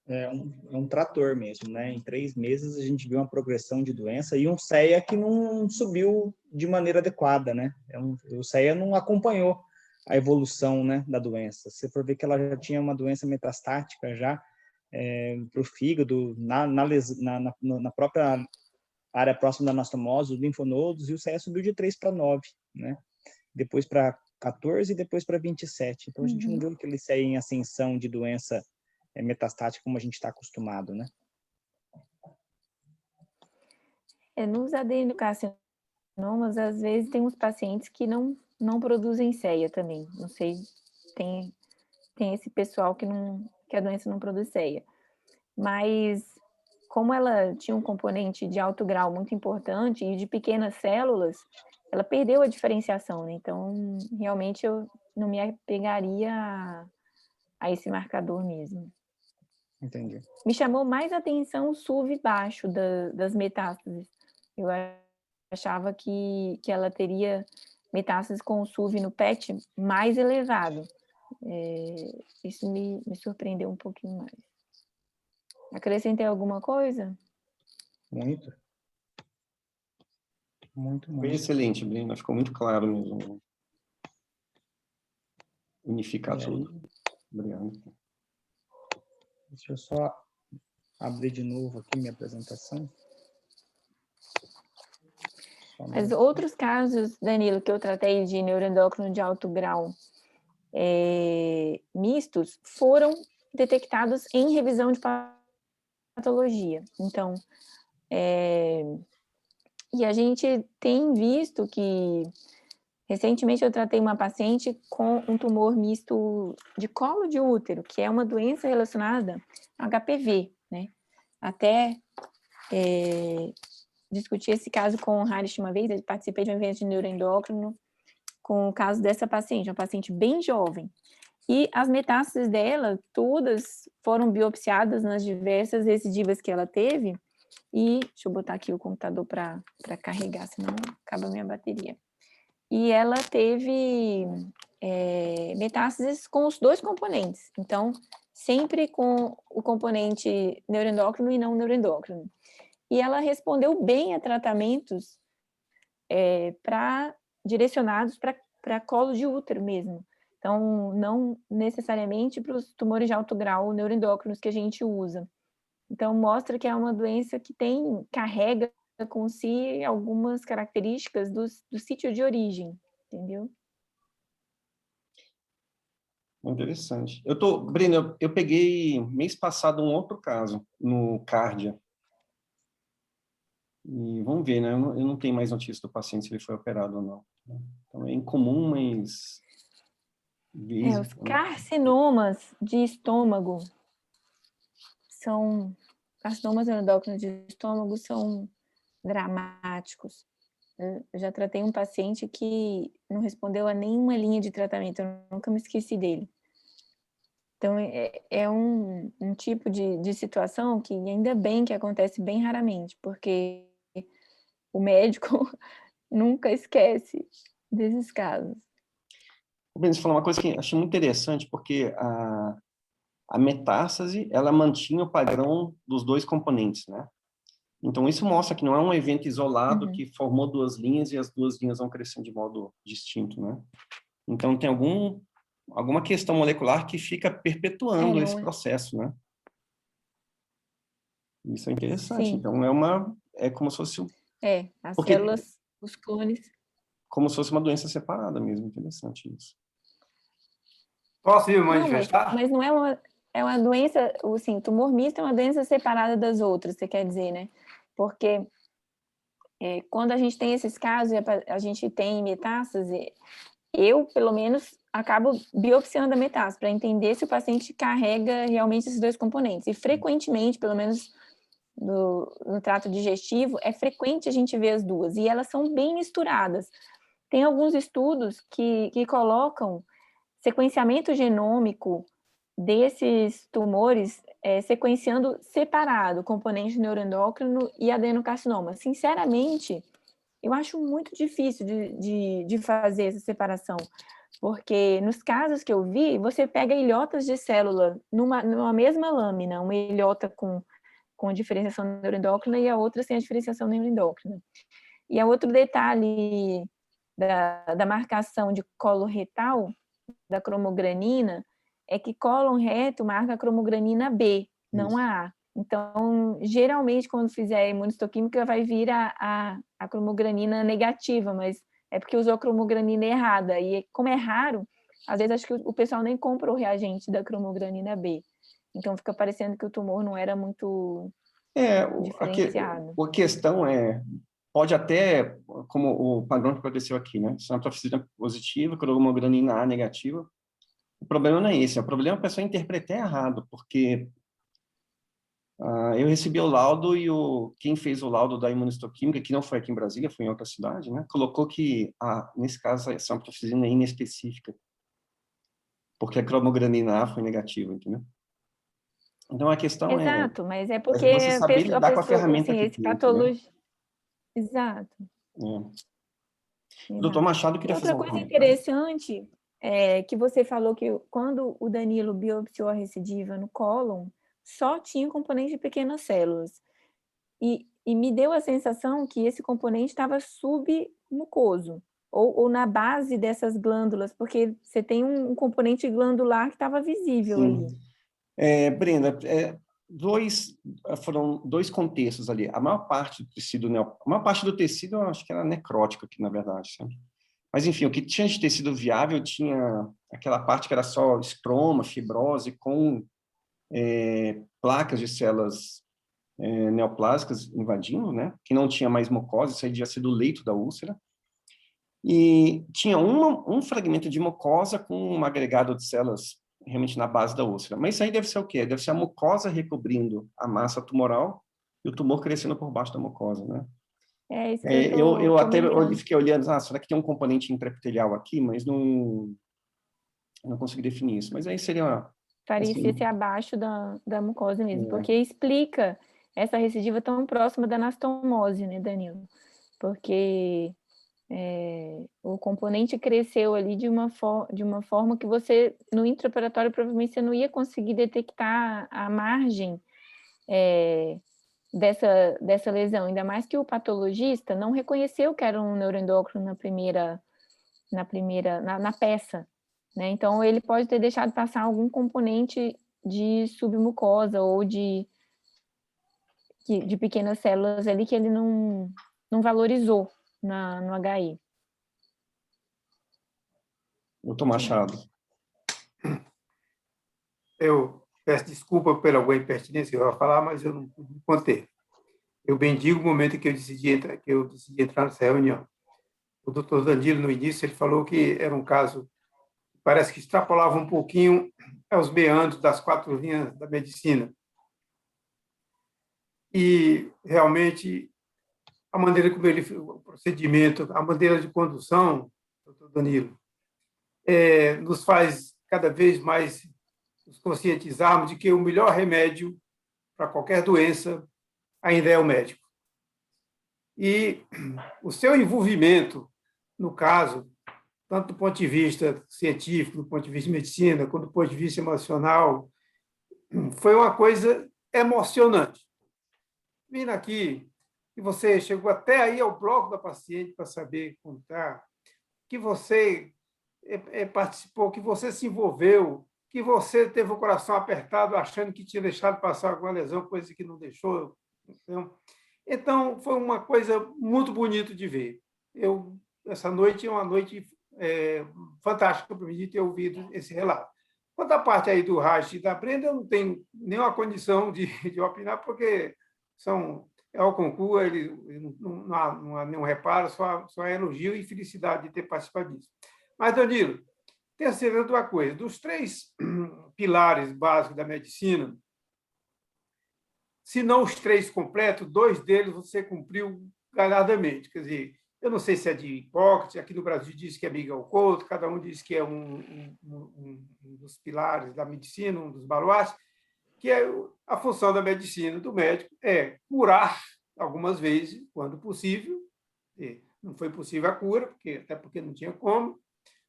É um trator mesmo, né? Em 3 meses a gente viu uma progressão de doença e um CEA que não subiu de maneira adequada, né? O CEA não acompanhou a evolução, né, da doença. Se você for ver que ela já tinha uma doença metastática já para o fígado, na própria área próxima da anastomose, os linfonodos, e o CEA subiu de 3 para 9, né? Depois para 14 e depois para 27. Então a gente não viu aquele CEA em ascensão de doença metastática como a gente está acostumado, né? Nos adenocarcinomas, às vezes tem uns pacientes que não produzem CEA também. Não sei, tem esse pessoal que a doença não produz CEA. Mas como ela tinha um componente de alto grau muito importante e de pequenas células, ela perdeu a diferenciação, né? Então, realmente, eu não me apegaria a esse marcador mesmo. Entendi. Me chamou mais atenção o SUV baixo das metástases. Eu achava que ela teria metástases com o SUV no PET mais elevado. Isso me surpreendeu um pouquinho mais. Acrescentei alguma coisa? Muito. Foi excelente, Brenda. Ficou muito claro mesmo. Unificar tudo. Obrigado. Deixa eu só abrir de novo aqui minha apresentação. Mas outros casos, Danilo, que eu tratei de neuroendócrino de alto grau mistos, foram detectados em revisão de patologia. Então, e a gente tem visto que, recentemente eu tratei uma paciente com um tumor misto de colo de útero, que é uma doença relacionada a HPV, né? Até discuti esse caso com o Harish uma vez, eu participei de um evento de neuroendócrino com o caso dessa paciente, uma paciente bem jovem. E as metástases dela, todas foram biopsiadas nas diversas recidivas que ela teve. E, deixa eu botar aqui o computador para carregar, senão acaba a minha bateria. E ela teve metástases com os 2 componentes. Então, sempre com o componente neuroendócrino e não neuroendócrino. E ela respondeu bem a tratamentos direcionados para para colo de útero mesmo. Então, não necessariamente para os tumores de alto grau neuroendócrinos que a gente usa. Então, mostra que é uma doença que carrega com si algumas características do sítio de origem, entendeu? Interessante. Breno, eu peguei mês passado um outro caso no Cardia. E vamos ver, né? Eu não tenho mais notícia do paciente se ele foi operado ou não. Então é incomum, mas Os carcinomas de estômago carcinomas endócrinos de estômago são dramáticos. Eu já tratei um paciente que não respondeu a nenhuma linha de tratamento, eu nunca me esqueci dele. Então, é um tipo de situação que ainda bem que acontece bem raramente, porque o médico nunca esquece desses casos. Você falou uma coisa que achei muito interessante, porque a metástase, ela mantinha o padrão dos dois componentes, né? Então, isso mostra que não é um evento isolado que formou duas linhas e as duas linhas vão crescendo de modo distinto, né? Então, tem alguma questão molecular que fica perpetuando esse processo, né? Isso é interessante. Sim. Então, é como se fosse... as células, os clones. Como se fosse uma doença separada mesmo. Interessante isso. Posso me manifestar? Mas não é uma doença, assim, tumor misto é uma doença separada das outras, você quer dizer, né? Porque quando a gente tem esses casos, a gente tem metástase, eu, pelo menos, acabo biopsiando a metástase para entender se o paciente carrega realmente esses dois componentes. E frequentemente, pelo menos no trato digestivo, é frequente a gente ver as duas, e elas são bem misturadas. Tem alguns estudos que colocam sequenciamento genômico desses tumores sequenciando separado componente neuroendócrino e adenocarcinoma. Sinceramente, eu acho muito difícil de fazer essa separação, porque nos casos que eu vi, você pega ilhotas de célula numa mesma lâmina, uma ilhota com diferenciação neuroendócrina e a outra sem a diferenciação neuroendócrina. E a outro detalhe da marcação de colo retal, da cromogranina, é que cólon reto marca a cromogranina B, não a A. Então, geralmente, quando fizer a imunistoquímica, vai vir a cromogranina negativa, mas é porque usou a cromogranina errada. E como é raro, às vezes acho que o pessoal nem compra o reagente da cromogranina B. Então, fica parecendo que o tumor não era muito diferenciado. A questão pode até, como o padrão que aconteceu aqui, né? Sinaptofisina positiva, cromogranina A negativa. O problema não é esse, o problema é a pessoa interpretar errado, porque eu recebi o laudo e quem fez o laudo da imunistoquímica, que não foi aqui em Brasília, foi em outra cidade, né? Colocou que, nesse caso, a sinaptofisina é inespecífica, porque a cromogranina A foi negativa, entendeu? Então, a questão Exato, mas é porque você saber lidar com a ferramenta assim, que esse tem, patologia... Exato. Doutor Machado queria fazer outra coisa interessante é que você falou que quando o Danilo biopsiou a recidiva no cólon, só tinha componente de pequenas células. E me deu a sensação que esse componente estava submucoso, ou na base dessas glândulas, porque você tem um componente glandular que estava visível ali. Brenda, foram dois contextos ali. A maior parte do tecido, eu acho que era necrótico aqui, na verdade, sabe? Mas, enfim, o que tinha de tecido viável tinha aquela parte que era só estroma, fibrose, com placas de células neoplásicas invadindo, né? Que não tinha mais mucosa, isso aí devia ser do leito da úlcera. E tinha um fragmento de mucosa com um agregado de células realmente na base da úlcera. Mas isso aí deve ser o quê? Deve ser a mucosa recobrindo a massa tumoral e o tumor crescendo por baixo da mucosa, né? Isso que eu até fiquei olhando, será que tem um componente intraepitelial aqui? Mas não consegui definir isso. Mas aí seria parecia ser abaixo da mucosa mesmo, porque explica essa recidiva tão próxima da anastomose, né, Danilo? Porque o componente cresceu ali de uma forma que você, no intraoperatório, provavelmente você não ia conseguir detectar a margem dessa lesão, ainda mais que o patologista não reconheceu que era um neuroendócrino na peça, né? Então, ele pode ter deixado passar algum componente de submucosa ou de pequenas células ali que ele não valorizou no HI. Doutor Machado. Eu peço desculpa pela alguma impertinência que eu ia falar, mas eu não pude me conter. Eu bendigo o momento que eu decidi entrar nessa reunião. O doutor Danilo, no início, ele falou que era um caso que parece que extrapolava um pouquinho aos meandros das 4 linhas da medicina. E, realmente, a maneira como o procedimento, a maneira de condução, doutor Danilo, nos faz cada vez mais nos conscientizarmos de que o melhor remédio para qualquer doença ainda é o médico. E o seu envolvimento, no caso, tanto do ponto de vista científico, do ponto de vista de medicina, quanto do ponto de vista emocional, foi uma coisa emocionante. Vindo aqui, que você chegou até aí ao bloco da paciente para saber contar, que você participou, que você se envolveu, que você teve o coração apertado achando que tinha deixado passar alguma lesão, coisa que não deixou. Então, foi uma coisa muito bonita de ver. Essa noite é uma noite fantástica para mim de ter ouvido esse relato. Quanto à parte aí do Reich e da Brenda, eu não tenho nenhuma condição de opinar, porque é o concurso, não há nenhum reparo, só é elogio e felicidade de ter participado disso. Mas, Danilo, tenha certeza de uma coisa: dos 3 pilares básicos da medicina, se não os 3 completos, 2 deles você cumpriu galhardamente. Quer dizer, eu não sei se é de Hipócrates, aqui no Brasil diz que é Miguel Couto, cada um diz que é um dos pilares da medicina, um dos baluartes, que é a função da medicina, do médico, é curar, algumas vezes, quando possível. Não foi possível a cura, até porque não tinha como,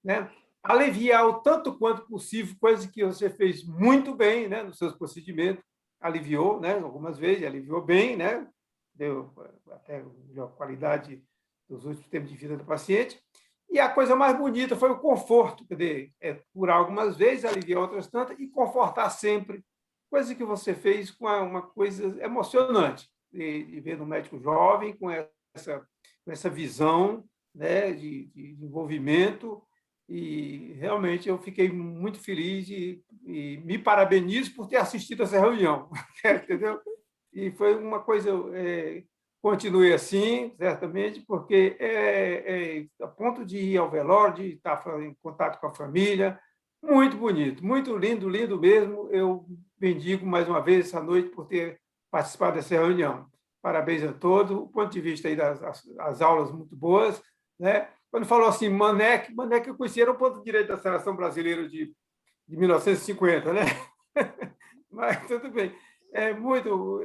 né? Aliviar o tanto quanto possível, coisa que você fez muito bem, né, nos seus procedimentos, aliviou, né, algumas vezes, aliviou bem, né, deu até melhor qualidade dos últimos tempos de vida do paciente. E a coisa mais bonita foi o conforto, quer dizer, curar algumas vezes, aliviar outras tantas e confortar sempre, coisa que você fez com uma coisa emocionante, de ver um médico jovem com essa visão, né, de envolvimento. E, realmente, eu fiquei muito feliz e me parabenizo por ter assistido essa reunião, entendeu? E foi uma coisa... continue assim, certamente, porque a ponto de ir ao velório, de estar em contato com a família, muito bonito, muito lindo, lindo mesmo. Eu bendigo mais uma vez essa noite por ter participado dessa reunião. Parabéns a todos. O ponto de vista aí das aulas muito boas, né? Quando falou assim, Manek eu conheci, era o ponto de direito da Seleção Brasileira de 1950, né? Mas tudo bem. Muito...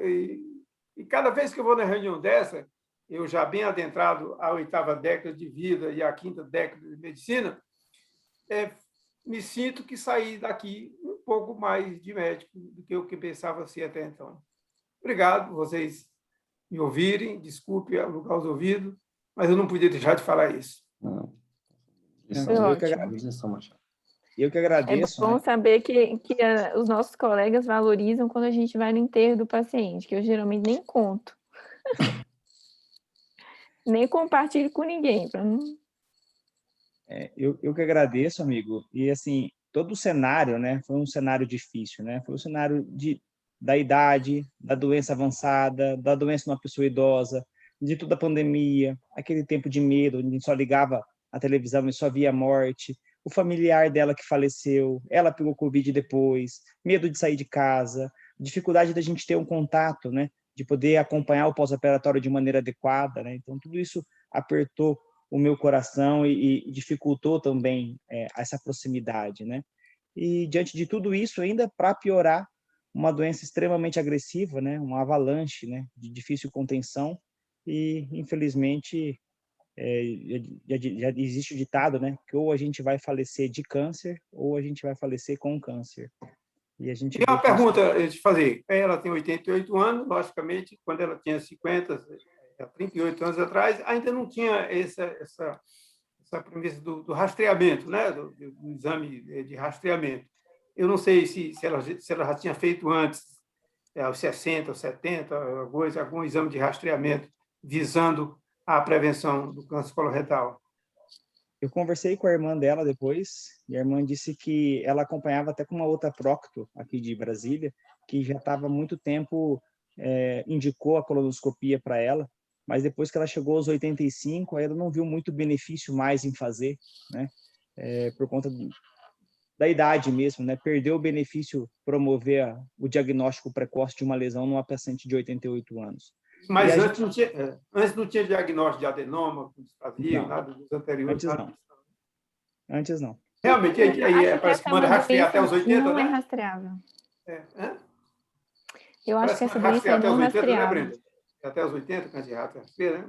E cada vez que eu vou na reunião dessa, eu já bem adentrado à 8ª década de vida e à 5ª década de medicina, me sinto que saí daqui um pouco mais de médico do que eu pensava ser até então. Obrigado por vocês me ouvirem, desculpe alugar os ouvidos, mas eu não podia deixar de falar isso. Eu que agradeço. É bom, né, saber que os nossos colegas valorizam quando a gente vai no enterro do paciente, que eu geralmente nem conto. Nem compartilho com ninguém. Eu que agradeço, amigo. E, assim, todo o cenário, né, foi um cenário difícil, né? Foi um cenário da idade, da doença avançada, da doença numa pessoa idosa, de toda a pandemia, aquele tempo de medo, onde a gente só ligava a televisão e só via a morte, o familiar dela que faleceu, ela pegou Covid depois, medo de sair de casa, dificuldade da gente ter um contato, né, de poder acompanhar o pós-operatório de maneira adequada, né? Então, tudo isso apertou o meu coração e dificultou também essa proximidade, né? E, diante de tudo isso, ainda para piorar, uma doença extremamente agressiva, né? Uma avalanche, né, de difícil contenção, e, infelizmente, já existe o ditado, né, que ou a gente vai falecer de câncer ou a gente vai falecer com câncer. E uma pergunta a te fazer. Ela tem 88 anos, logicamente, quando ela tinha 38 anos atrás, ainda não tinha essa essa premissa do rastreamento, né? Do exame de rastreamento. Eu não sei se ela já tinha feito antes, aos 60, aos 70, algum exame de rastreamento visando a prevenção do câncer coloretal. Eu conversei com a irmã dela depois, e a irmã disse que ela acompanhava até com uma outra prócto aqui de Brasília, que já estava há muito tempo, indicou a colonoscopia para ela, mas depois que ela chegou aos 85, aí ela não viu muito benefício mais em fazer, né? Por conta da idade mesmo, né? Perdeu o benefício promover o diagnóstico precoce de uma lesão numa paciente de 88 anos. Mas antes não tinha diagnóstico de adenoma, displasia, nada dos anteriores? Antes não. Realmente, aí parece que manda rastrear até os 80, não né? Não é rastreável. Parece Eu acho que essa rastreia doença até não os 80, né, rastreável. Brenda? Até os 80, câncer de rato rastreia, né?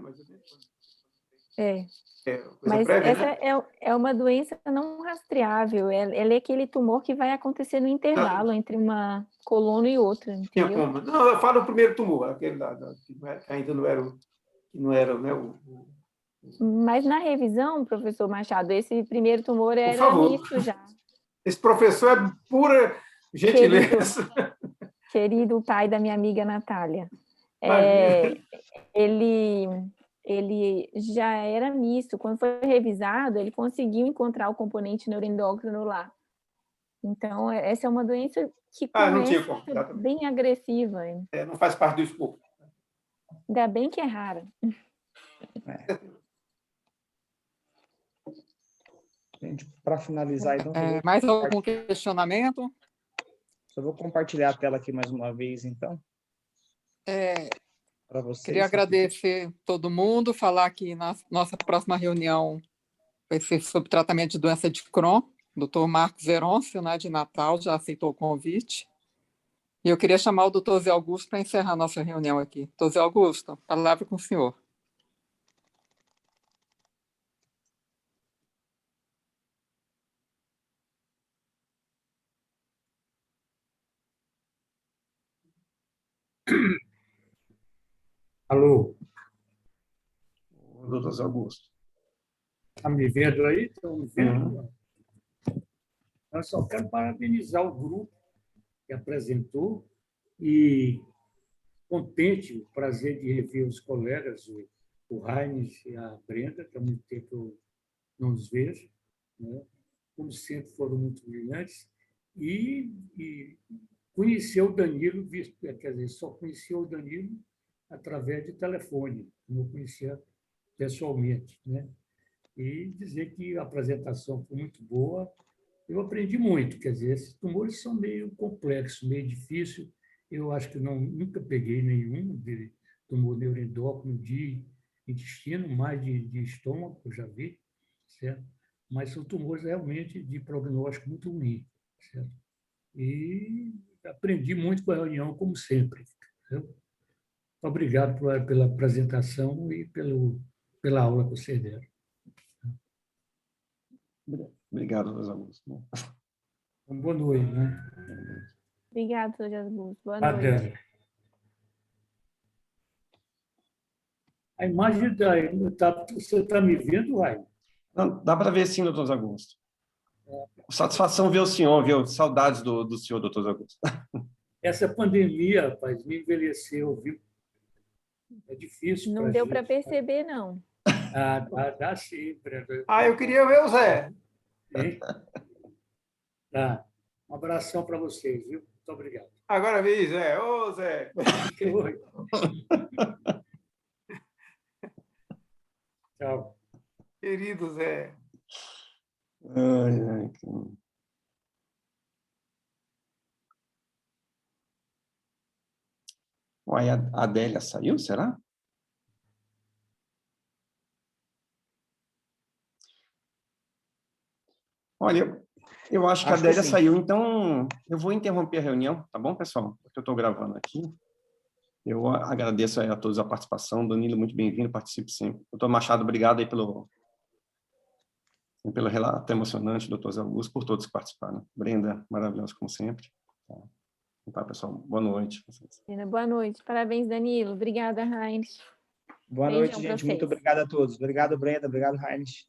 Mas prévia, essa né? é uma doença não rastreável. Ela é aquele tumor que vai acontecer no intervalo entre uma coluna e outra, entendeu? Não, eu falo o primeiro tumor, aquele que ainda não era, né, Mas na revisão, professor Machado, esse primeiro tumor Por era favor. nisso já. Esse professor é pura gentileza. Querido pai da minha amiga Natália. Ele já era misto. Quando foi revisado, ele conseguiu encontrar o componente neuroendócrino lá. Então, essa é uma doença que não tinha começa como, bem agressiva. Não faz parte do escopo. Ainda bem que é rara. Gente, para finalizar, então... Mais algum questionamento? Só vou compartilhar a tela aqui mais uma vez, então. Para vocês. Queria agradecer todo mundo, falar que nossa próxima reunião vai ser sobre tratamento de doença de Crohn. O doutor Marcos Veroncio, né, de Natal, já aceitou o convite. E eu queria chamar o doutor Zé Augusto para encerrar a nossa reunião aqui. Doutor Zé Augusto, palavra com o senhor. Alô? Doutor Zé Augusto. Está me vendo aí? Estão me vendo? Eu só quero parabenizar o grupo que apresentou e contente, o prazer de rever os colegas, o Heinz e a Brenda, que há muito tempo eu não os vejo, né? Como sempre foram muito brilhantes, e conhecer o Danilo, quer dizer, só conhecia o Danilo através de telefone, não conhecia pessoalmente, né? E dizer que a apresentação foi muito boa. Eu aprendi muito, quer dizer, esses tumores são meio complexos, meio difíceis. Eu acho que nunca peguei nenhum de tumor neuroendócrino de intestino, mais de estômago, eu já vi, certo? Mas são tumores realmente de prognóstico muito ruim, certo? E aprendi muito com a reunião, como sempre. Certo? Obrigado pela apresentação e pela aula que vocês deram. Obrigado, doutor Augusto. Boa noite, né? Obrigada, doutor Augusto. Boa noite. A imagem você está me vendo, Rai? Não, dá para ver sim, doutor Augusto. Satisfação ver o senhor, viu? Saudades do senhor, doutor Augusto. Essa pandemia, rapaz, me envelheceu, viu? É difícil. Não deu para perceber, não. Dá sim, Brenda. Eu queria ver o Zé. Hein? Tá. Um abração para vocês, viu? Muito obrigado. Agora vem, Zé. Ô, Zé. Oi. Tchau. Querido Zé. Ai. Uai, a Adélia saiu, será? Olha, eu acho que a Adélia saiu, então eu vou interromper a reunião, tá bom, pessoal? Porque eu estou gravando aqui. Eu agradeço a todos a participação. Danilo, muito bem-vindo, participe sempre. Doutor Machado, obrigado aí pelo relato emocionante, doutor Zé Augusto, por todos que participaram. Brenda, maravilhosa como sempre. Tá, pessoal, boa noite. Boa noite, parabéns, Danilo. Obrigada, Heinz. Boa noite, gente. Muito obrigado a todos. Obrigado, Brenda. Obrigado, Heinz.